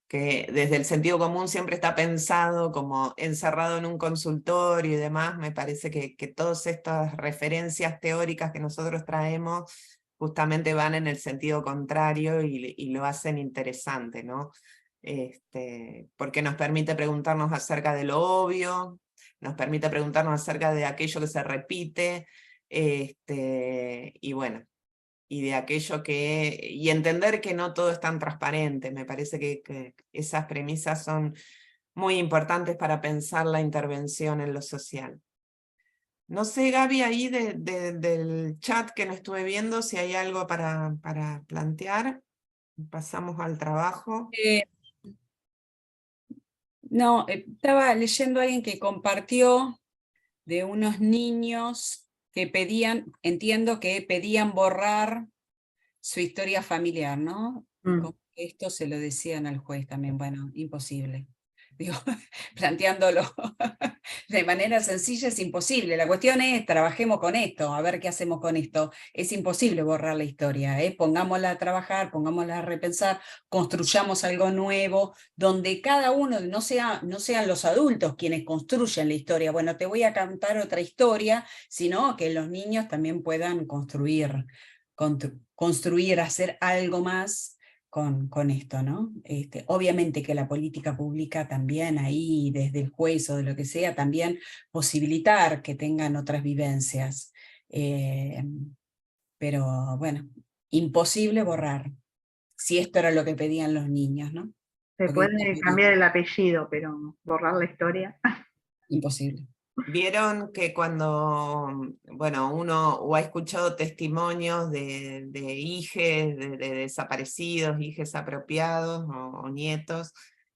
[SPEAKER 2] Que desde el sentido común siempre está pensado como encerrado en un consultorio y demás. Me parece que todas estas referencias teóricas que nosotros traemos justamente van en el sentido contrario y lo hacen interesante, ¿no? Porque nos permite preguntarnos acerca de lo obvio, nos permite preguntarnos acerca de aquello que se repite, y bueno, y de aquello y entender que no todo es tan transparente. Me parece que esas premisas son muy importantes para pensar la intervención en lo social. No sé, Gaby, ahí del chat que no estuve viendo, si hay algo para plantear. Pasamos al trabajo.
[SPEAKER 3] No, estaba leyendo a alguien que compartió de unos niños que entiendo que pedían borrar su historia familiar, ¿no? Y como que esto se lo decían al juez también, bueno, imposible. Digo, planteándolo de manera sencilla es imposible. La cuestión es, trabajemos con esto, a ver qué hacemos con esto. Es imposible borrar la historia, pongámosla a trabajar, pongámosla a repensar, construyamos algo nuevo, donde cada uno no sean los adultos quienes construyen la historia. Bueno, te voy a contar otra historia, sino que los niños también puedan construir, hacer algo más con esto, ¿no? Obviamente que la política pública también ahí, desde el juez o de lo que sea, también posibilitar que tengan otras vivencias. Pero bueno, imposible borrar, si esto era lo que pedían los niños, ¿no?
[SPEAKER 4] Se puede cambiar el apellido, pero borrar la historia.
[SPEAKER 3] Imposible.
[SPEAKER 2] Vieron que cuando, bueno, uno o ha escuchado testimonios de hijes, de desaparecidos, hijes apropiados o nietos,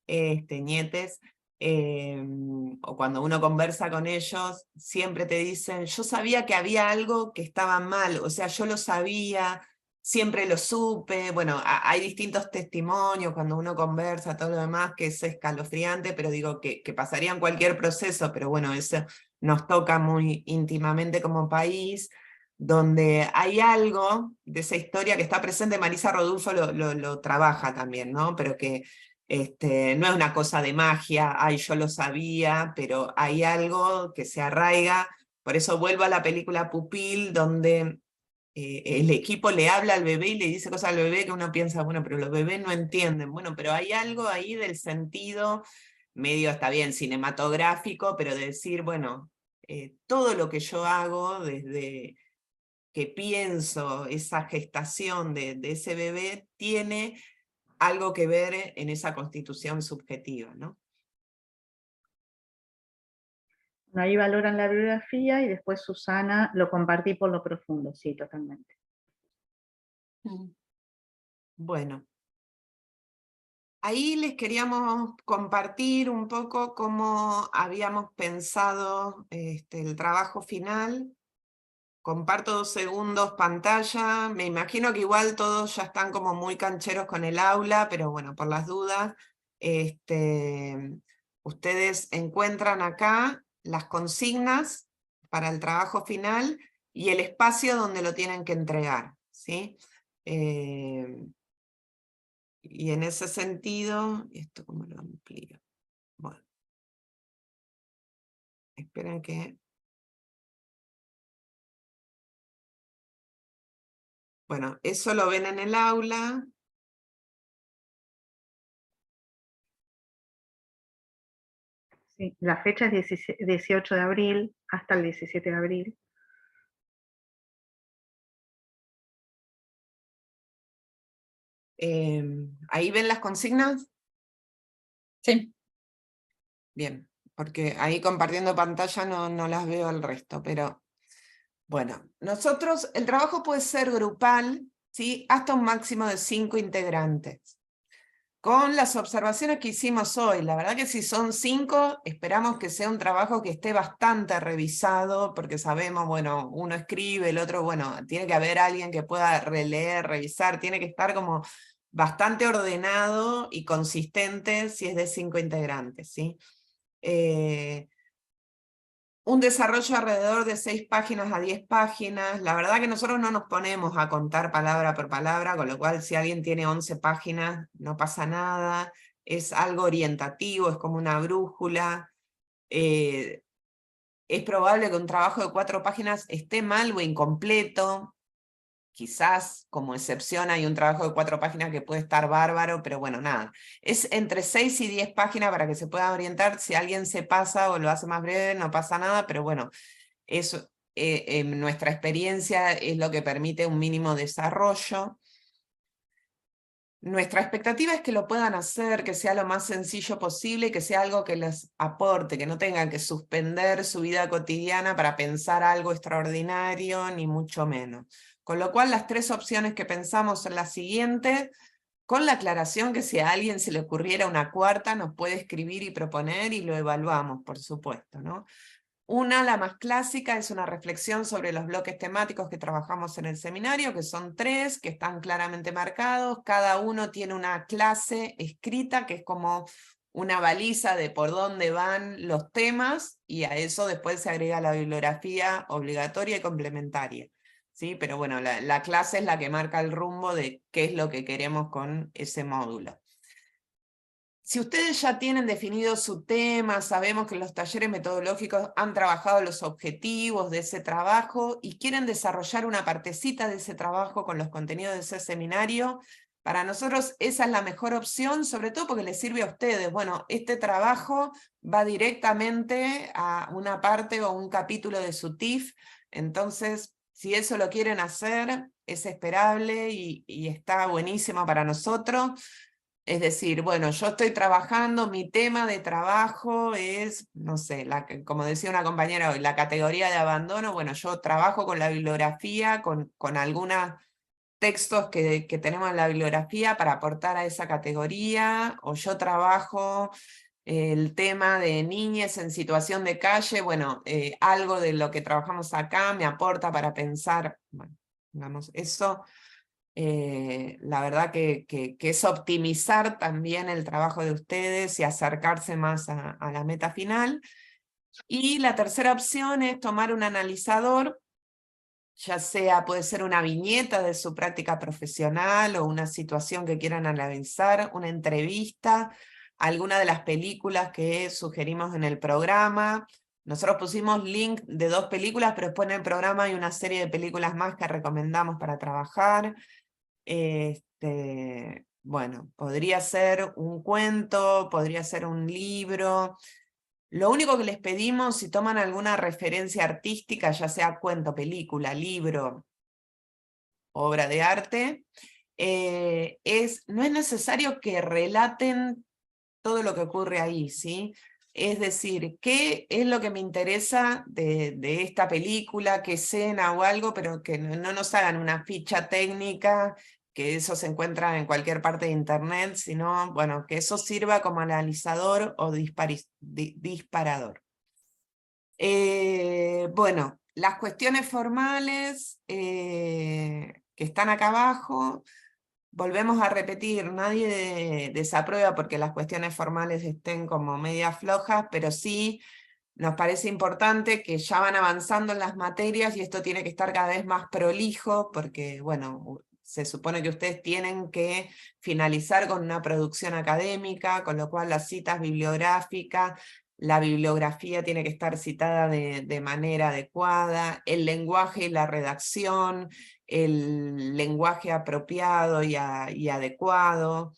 [SPEAKER 2] nietes, o cuando uno conversa con ellos, siempre te dicen, yo sabía que había algo que estaba mal, o sea, yo lo sabía, siempre lo supe. Bueno, hay distintos testimonios cuando uno conversa, todo lo demás, que es escalofriante, pero digo que pasaría en cualquier proceso, pero bueno, eso nos toca muy íntimamente como país, donde hay algo de esa historia que está presente. Marisa Rodulfo lo trabaja también, ¿no? Pero que no es una cosa de magia, ay, yo lo sabía, pero hay algo que se arraiga. Por eso vuelvo a la película Pupil, donde el equipo le habla al bebé y le dice cosas al bebé que uno piensa, bueno, pero los bebés no entienden. Bueno, pero hay algo ahí del sentido medio, está bien, cinematográfico, pero de decir, bueno, todo lo que yo hago desde que pienso esa gestación de ese bebé tiene algo que ver en esa constitución subjetiva, ¿no?
[SPEAKER 4] Ahí valoran la bibliografía y después Susana lo compartí por lo profundo, sí, totalmente.
[SPEAKER 2] Bueno. Ahí les queríamos compartir un poco cómo habíamos pensado el trabajo final. Comparto 2 segundos pantalla. Me imagino que igual todos ya están como muy cancheros con el aula, pero bueno, por las dudas, ustedes encuentran acá las consignas para el trabajo final y el espacio donde lo tienen que entregar, ¿sí? Y en ese sentido, ¿esto cómo lo amplío? Bueno. Esperen que Bueno, eso lo ven en el aula.
[SPEAKER 4] Sí, la fecha es 18 de abril hasta el 17 de abril.
[SPEAKER 2] ¿Ahí ven las consignas?
[SPEAKER 3] Sí.
[SPEAKER 2] Bien, porque ahí compartiendo pantalla no las veo al resto, pero bueno, nosotros, el trabajo puede ser grupal, ¿sí? Hasta un máximo de 5 integrantes. Con las observaciones que hicimos hoy, la verdad que si son 5, esperamos que sea un trabajo que esté bastante revisado, porque sabemos, bueno, uno escribe, el otro, bueno, tiene que haber alguien que pueda releer, revisar, tiene que estar como bastante ordenado y consistente si es de 5 integrantes, ¿sí? Un desarrollo alrededor de 6 páginas a 10 páginas. La verdad que nosotros no nos ponemos a contar palabra por palabra, con lo cual si alguien tiene 11 páginas no pasa nada. Es algo orientativo, es como una brújula. Es probable que un trabajo de 4 páginas esté mal o incompleto. Quizás, como excepción, hay un trabajo de 4 páginas que puede estar bárbaro, pero bueno, nada. Es entre 6 y 10 páginas para que se pueda orientar. Si alguien se pasa o lo hace más breve, no pasa nada, pero bueno, eso, en nuestra experiencia es lo que permite un mínimo desarrollo. Nuestra expectativa es que lo puedan hacer, que sea lo más sencillo posible, que sea algo que les aporte, que no tengan que suspender su vida cotidiana para pensar algo extraordinario, ni mucho menos. Con lo cual, las 3 opciones que pensamos son las siguientes, con la aclaración que si a alguien se le ocurriera una cuarta, nos puede escribir y proponer y lo evaluamos, por supuesto, ¿no? Una, la más clásica, es una reflexión sobre los bloques temáticos que trabajamos en el seminario, que son 3, que están claramente marcados. Cada uno tiene una clase escrita, que es como una baliza de por dónde van los temas, y a eso después se agrega la bibliografía obligatoria y complementaria. ¿Sí? Pero bueno, la clase es la que marca el rumbo de qué es lo que queremos con ese módulo. Si ustedes ya tienen definido su tema, sabemos que los talleres metodológicos han trabajado los objetivos de ese trabajo y quieren desarrollar una partecita de ese trabajo con los contenidos de ese seminario, para nosotros esa es la mejor opción, sobre todo porque les sirve a ustedes. Bueno, este trabajo va directamente a una parte o un capítulo de su TIF, entonces si eso lo quieren hacer, es esperable y está buenísimo para nosotros. Es decir, bueno, yo estoy trabajando, mi tema de trabajo es, no sé, como decía una compañera hoy, la categoría de abandono. Bueno, yo trabajo con la bibliografía, con algunos textos que tenemos en la bibliografía para aportar a esa categoría, o yo trabajo el tema de niñez en situación de calle. Bueno, algo de lo que trabajamos acá me aporta para pensar, bueno, digamos, eso. La verdad que es optimizar también el trabajo de ustedes y acercarse más a la meta final. Y la tercera opción es tomar un analizador, ya sea puede ser una viñeta de su práctica profesional o una situación que quieran analizar, una entrevista, alguna de las películas que sugerimos en el programa. Nosotros pusimos link de 2 películas, pero después en el programa hay una serie de películas más que recomendamos para trabajar. Bueno, podría ser un cuento, podría ser un libro. Lo único que les pedimos, si toman alguna referencia artística, ya sea cuento, película, libro, obra de arte, no es necesario que relaten todo lo que ocurre ahí, ¿sí? Es decir, ¿qué es lo que me interesa de esta película, qué escena o algo, pero que no nos hagan una ficha técnica, que eso se encuentra en cualquier parte de internet, sino, bueno, que eso sirva como analizador o disparador. Bueno, las cuestiones formales que están acá abajo, volvemos a repetir, nadie desaprueba porque las cuestiones formales estén como medias flojas, pero sí nos parece importante que ya van avanzando en las materias y esto tiene que estar cada vez más prolijo porque, bueno, se supone que ustedes tienen que finalizar con una producción académica, con lo cual las citas bibliográficas, la bibliografía tiene que estar citada de manera adecuada, el lenguaje y la redacción, el lenguaje apropiado y adecuado.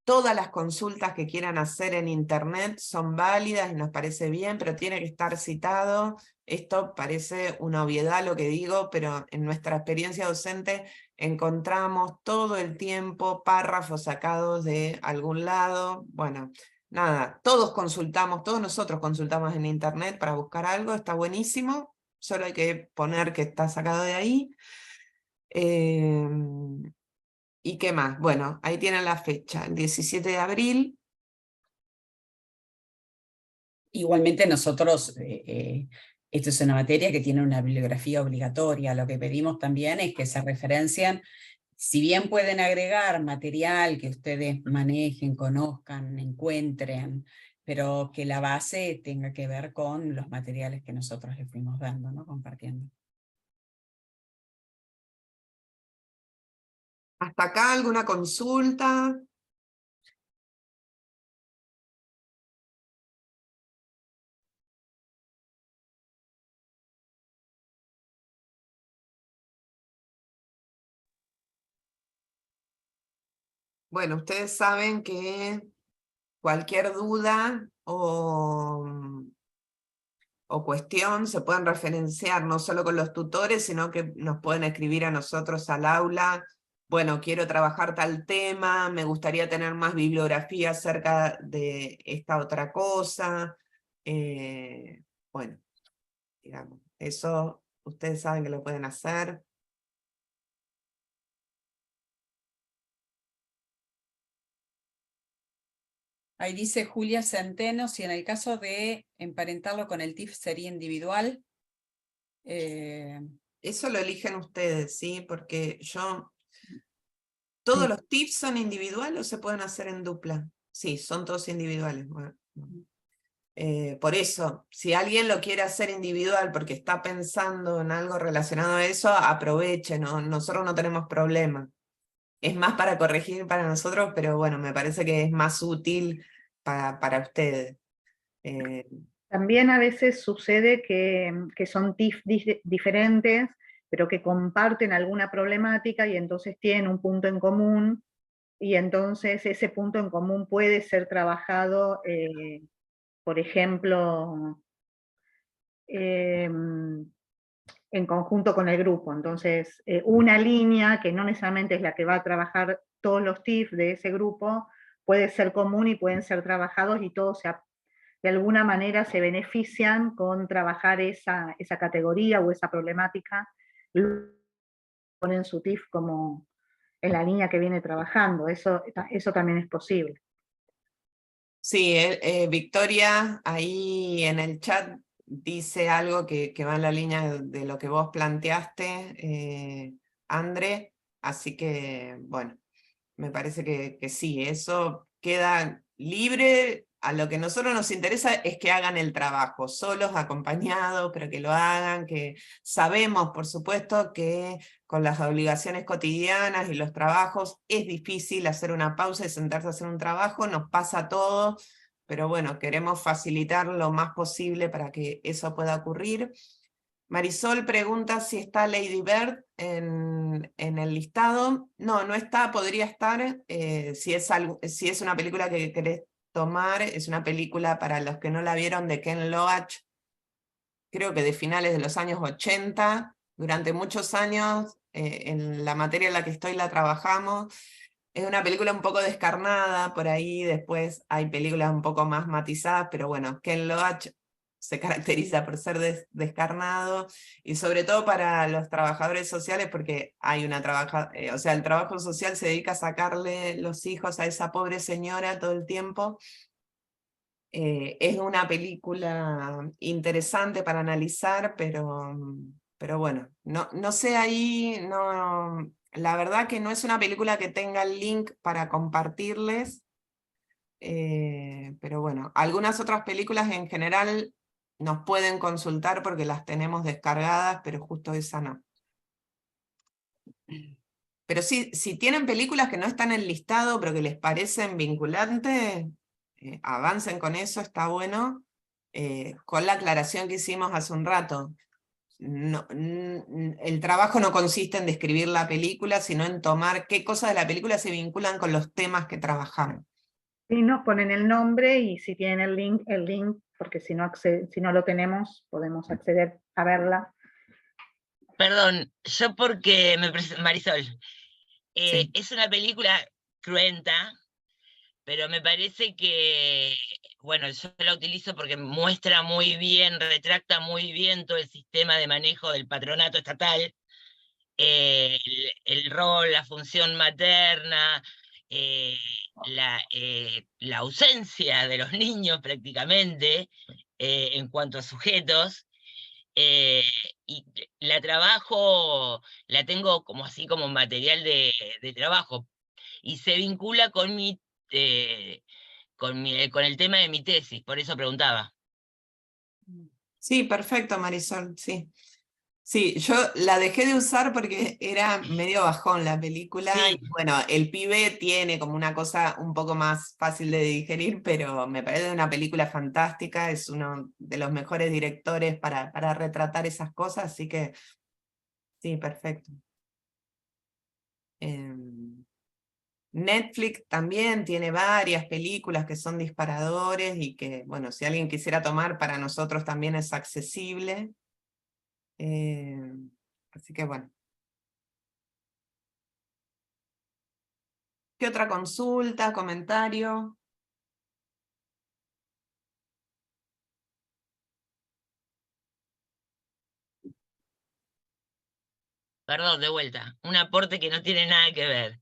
[SPEAKER 2] Todas las consultas que quieran hacer en internet son válidas y nos parece bien, pero tiene que estar citado. Esto parece una obviedad lo que digo, pero en nuestra experiencia docente encontramos todo el tiempo párrafos sacados de algún lado. Bueno, nada, todos nosotros consultamos en internet para buscar algo, está buenísimo, solo hay que poner que está sacado de ahí. ¿Y qué más? Bueno, ahí tienen la fecha, el 17 de abril.
[SPEAKER 3] Igualmente nosotros, esto es una materia que tiene una bibliografía obligatoria. Lo que pedimos también es que se referencien, si bien pueden agregar material que ustedes manejen, conozcan, encuentren, pero que la base tenga que ver con los materiales que nosotros les fuimos dando, ¿no? Compartiendo.
[SPEAKER 2] ¿Hasta acá alguna consulta? Bueno, ustedes saben que cualquier duda o cuestión se pueden referenciar no solo con los tutores, sino que nos pueden escribir a nosotros al aula. Bueno, quiero trabajar tal tema, me gustaría tener más bibliografía acerca de esta otra cosa. Bueno, digamos, eso ustedes saben que lo pueden hacer.
[SPEAKER 3] Ahí dice Julia Centeno, si en el caso de emparentarlo con el TIF sería individual.
[SPEAKER 2] Eso lo eligen ustedes, ¿sí? Porque ¿todos los TIFs son individuales o se pueden hacer en dupla? Sí, son todos individuales. Bueno. Por eso, si alguien lo quiere hacer individual porque está pensando en algo relacionado a eso, aprovechen, ¿no? Nosotros no tenemos problema. Es más para corregir para nosotros, pero bueno, me parece que es más útil para ustedes.
[SPEAKER 4] También a veces sucede que son TIF diferentes, pero que comparten alguna problemática y entonces tienen un punto en común, y entonces ese punto en común puede ser trabajado, por ejemplo, en conjunto con el grupo. Entonces, una línea que no necesariamente es la que va a trabajar todos los TIF de ese grupo, puede ser común y pueden ser trabajados y todos de alguna manera se benefician con trabajar esa categoría o esa problemática, ponen su TIF como en la línea que viene trabajando. Eso también es posible.
[SPEAKER 2] Sí, Victoria ahí en el chat dice algo que va en la línea de lo que vos planteaste, André, así que bueno, me parece que sí, eso queda libre. A lo que a nosotros nos interesa es que hagan el trabajo, solos, acompañados, pero que lo hagan, que sabemos, por supuesto, que con las obligaciones cotidianas y los trabajos es difícil hacer una pausa y sentarse a hacer un trabajo, nos pasa a todos, pero bueno, queremos facilitar lo más posible para que eso pueda ocurrir. Marisol pregunta si está Lady Bird en el listado. No, no está, podría estar. Si es una película que querés tomar, es una película, para los que no la vieron, de Ken Loach, creo que de finales de los años 80. Durante muchos años, en la materia en la que estoy la trabajamos. Es una película un poco descarnada, por ahí después hay películas un poco más matizadas, pero bueno, Ken Loach se caracteriza por ser descarnado, y sobre todo para los trabajadores sociales, porque hay una o sea, el trabajo social se dedica a sacarle los hijos a esa pobre señora todo el tiempo. Es una película interesante para analizar, pero bueno, no sé ahí, no, la verdad que no es una película que tenga el link para compartirles, pero bueno, algunas otras películas en general nos pueden consultar porque las tenemos descargadas, pero justo esa no. Pero sí, si tienen películas que no están en el listado, pero que les parecen vinculantes, avancen con eso, está bueno, con la aclaración que hicimos hace un rato. El trabajo no consiste en describir la película, sino en tomar qué cosas de la película se vinculan con los temas que trabajaron.
[SPEAKER 4] Sí, nos ponen el nombre y si tienen el link, porque si no lo tenemos, podemos acceder a verla.
[SPEAKER 10] Perdón, yo porque Marisol,
[SPEAKER 2] Sí.
[SPEAKER 10] es una película cruenta, pero me parece que, bueno, yo la utilizo porque muestra muy bien, retracta muy bien todo el sistema de manejo del patronato estatal, el rol, la función materna, la ausencia de los niños prácticamente en cuanto a sujetos. Y la trabajo, la tengo como así como material de trabajo, y se vincula con con el tema de mi tesis, por eso preguntaba.
[SPEAKER 2] Sí, perfecto, Marisol, sí. Sí, yo la dejé de usar porque era medio bajón la película,
[SPEAKER 10] Sí.
[SPEAKER 2] y bueno, el pibe tiene como una cosa un poco más fácil de digerir, pero me parece una película fantástica, es uno de los mejores directores para retratar esas cosas, así que sí, perfecto. Netflix también tiene varias películas que son disparadores y que, bueno, si alguien quisiera tomar, para nosotros también es accesible. Así que bueno. ¿Qué otra consulta, comentario?
[SPEAKER 10] Perdón, de vuelta, un aporte que no tiene nada que ver,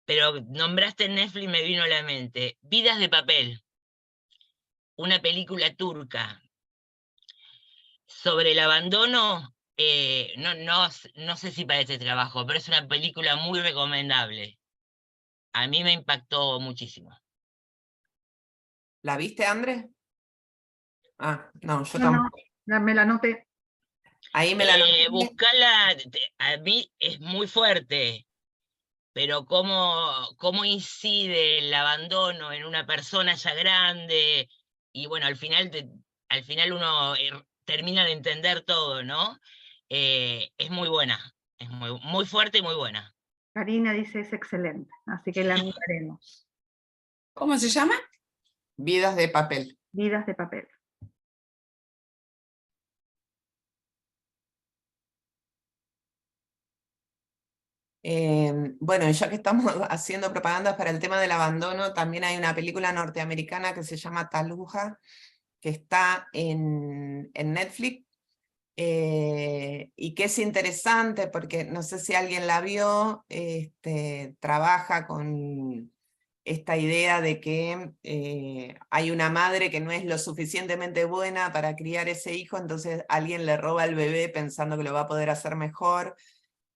[SPEAKER 10] pero nombraste Netflix y me vino a la mente. Vidas de papel, una película turca sobre el abandono, no sé si para este trabajo, pero es una película muy recomendable. A mí me impactó muchísimo.
[SPEAKER 2] ¿La viste, André? Ah, no, yo tampoco.
[SPEAKER 4] No, me la anoté.
[SPEAKER 2] Ahí me la anoté.
[SPEAKER 10] Buscala, a mí es muy fuerte, pero cómo incide el abandono en una persona ya grande, y bueno, al final uno termina de entender todo, ¿no? Es muy buena, es muy fuerte y muy buena.
[SPEAKER 4] Karina dice es excelente, así que la miraremos.
[SPEAKER 3] ¿Cómo se llama?
[SPEAKER 2] Vidas de papel.
[SPEAKER 4] Vidas de papel.
[SPEAKER 2] Bueno, ya que estamos haciendo propaganda para el tema del abandono, también hay una película norteamericana que se llama Taluja, que está en Netflix, y que es interesante porque no sé si alguien la vio, trabaja con esta idea de que hay una madre que no es lo suficientemente buena para criar ese hijo, entonces alguien le roba el bebé pensando que lo va a poder hacer mejor,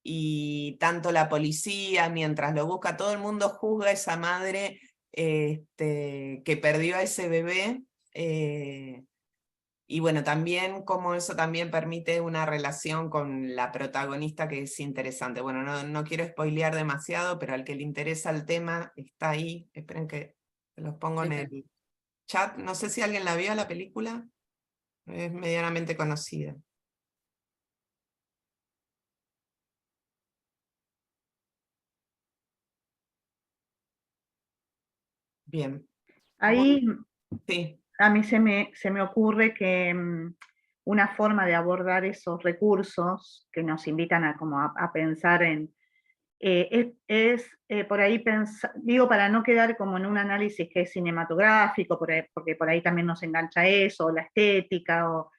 [SPEAKER 2] y tanto la policía, mientras lo busca, todo el mundo juzga a esa madre que perdió a ese bebé, y bueno, también como eso también permite una relación con la protagonista que es interesante. Bueno, no quiero spoilear demasiado, pero al que le interesa el tema está ahí. Esperen que los pongo en el chat. No sé si alguien la vio la película, es medianamente conocida. Bien.
[SPEAKER 4] Ahí
[SPEAKER 2] sí.
[SPEAKER 4] A mí se me ocurre que una forma de abordar esos recursos que nos invitan a pensar en, por ahí digo, para no quedar como en un análisis que es cinematográfico, porque por ahí también nos engancha eso, o la estética, o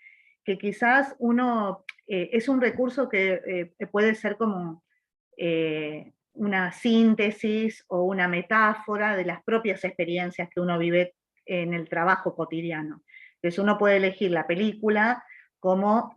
[SPEAKER 4] que quizás uno, es un recurso que puede ser como una síntesis o una metáfora de las propias experiencias que uno vive en el trabajo cotidiano. Entonces uno puede elegir la película como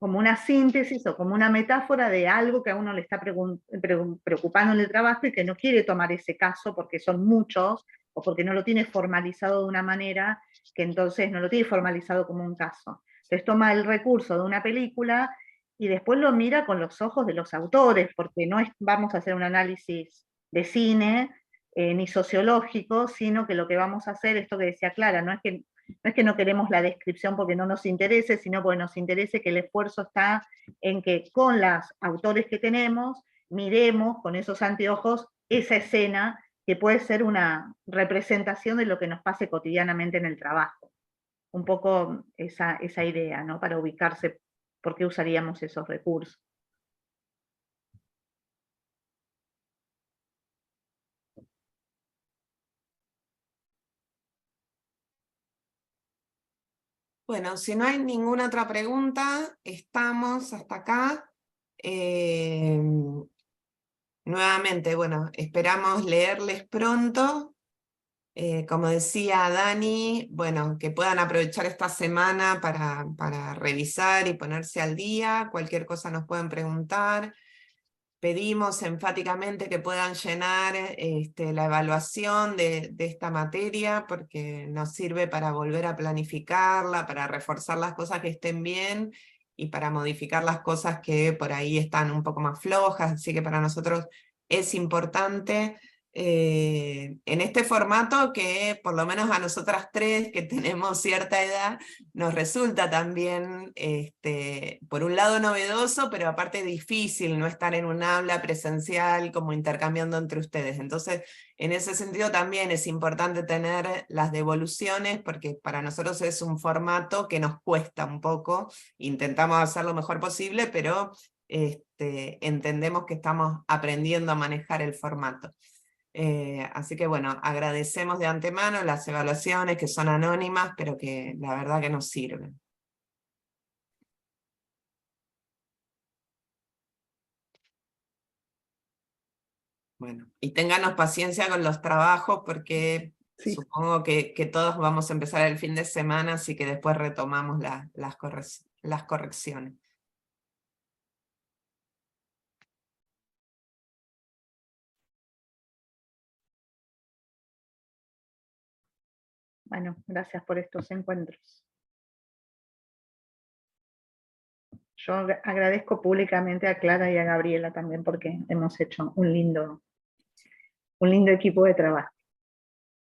[SPEAKER 4] una síntesis o como una metáfora de algo que a uno le está preocupando en el trabajo y que no quiere tomar ese caso porque son muchos o porque no lo tiene formalizado de una manera que entonces no lo tiene formalizado como un caso. Entonces toma el recurso de una película y después lo mira con los ojos de los autores, porque no vamos a hacer un análisis de cine ni sociológico, sino que lo que vamos a hacer, esto que decía Clara, no es que no queremos la descripción porque no nos interese, sino porque nos interese que el esfuerzo está en que con los autores que tenemos, miremos con esos anteojos esa escena que puede ser una representación de lo que nos pase cotidianamente en el trabajo. Un poco esa idea, ¿no? Para ubicarse, ¿por qué usaríamos esos recursos?
[SPEAKER 2] Bueno, si no hay ninguna otra pregunta, estamos hasta acá. Nuevamente, bueno, esperamos leerles pronto. Como decía Dani, bueno, que puedan aprovechar esta semana para revisar y ponerse al día. Cualquier cosa nos pueden preguntar. Pedimos enfáticamente que puedan llenar la evaluación de esta materia, porque nos sirve para volver a planificarla, para reforzar las cosas que estén bien, y para modificar las cosas que por ahí están un poco más flojas, así que para nosotros es importante en este formato que por lo menos a nosotras tres que tenemos cierta edad, nos resulta también, por un lado novedoso, pero aparte difícil no estar en un aula presencial como intercambiando entre ustedes. Entonces, en ese sentido también es importante tener las devoluciones, porque para nosotros es un formato que nos cuesta un poco, intentamos hacer lo mejor posible, pero entendemos que estamos aprendiendo a manejar el formato. Así que bueno, agradecemos de antemano las evaluaciones que son anónimas, pero que la verdad que nos sirven. Bueno, y ténganos paciencia con los trabajos porque sí, supongo que todos vamos a empezar el fin de semana, así que después retomamos las correcciones.
[SPEAKER 4] Bueno, gracias por estos encuentros. Yo agradezco públicamente a Clara y a Gabriela también porque hemos hecho un lindo equipo de trabajo.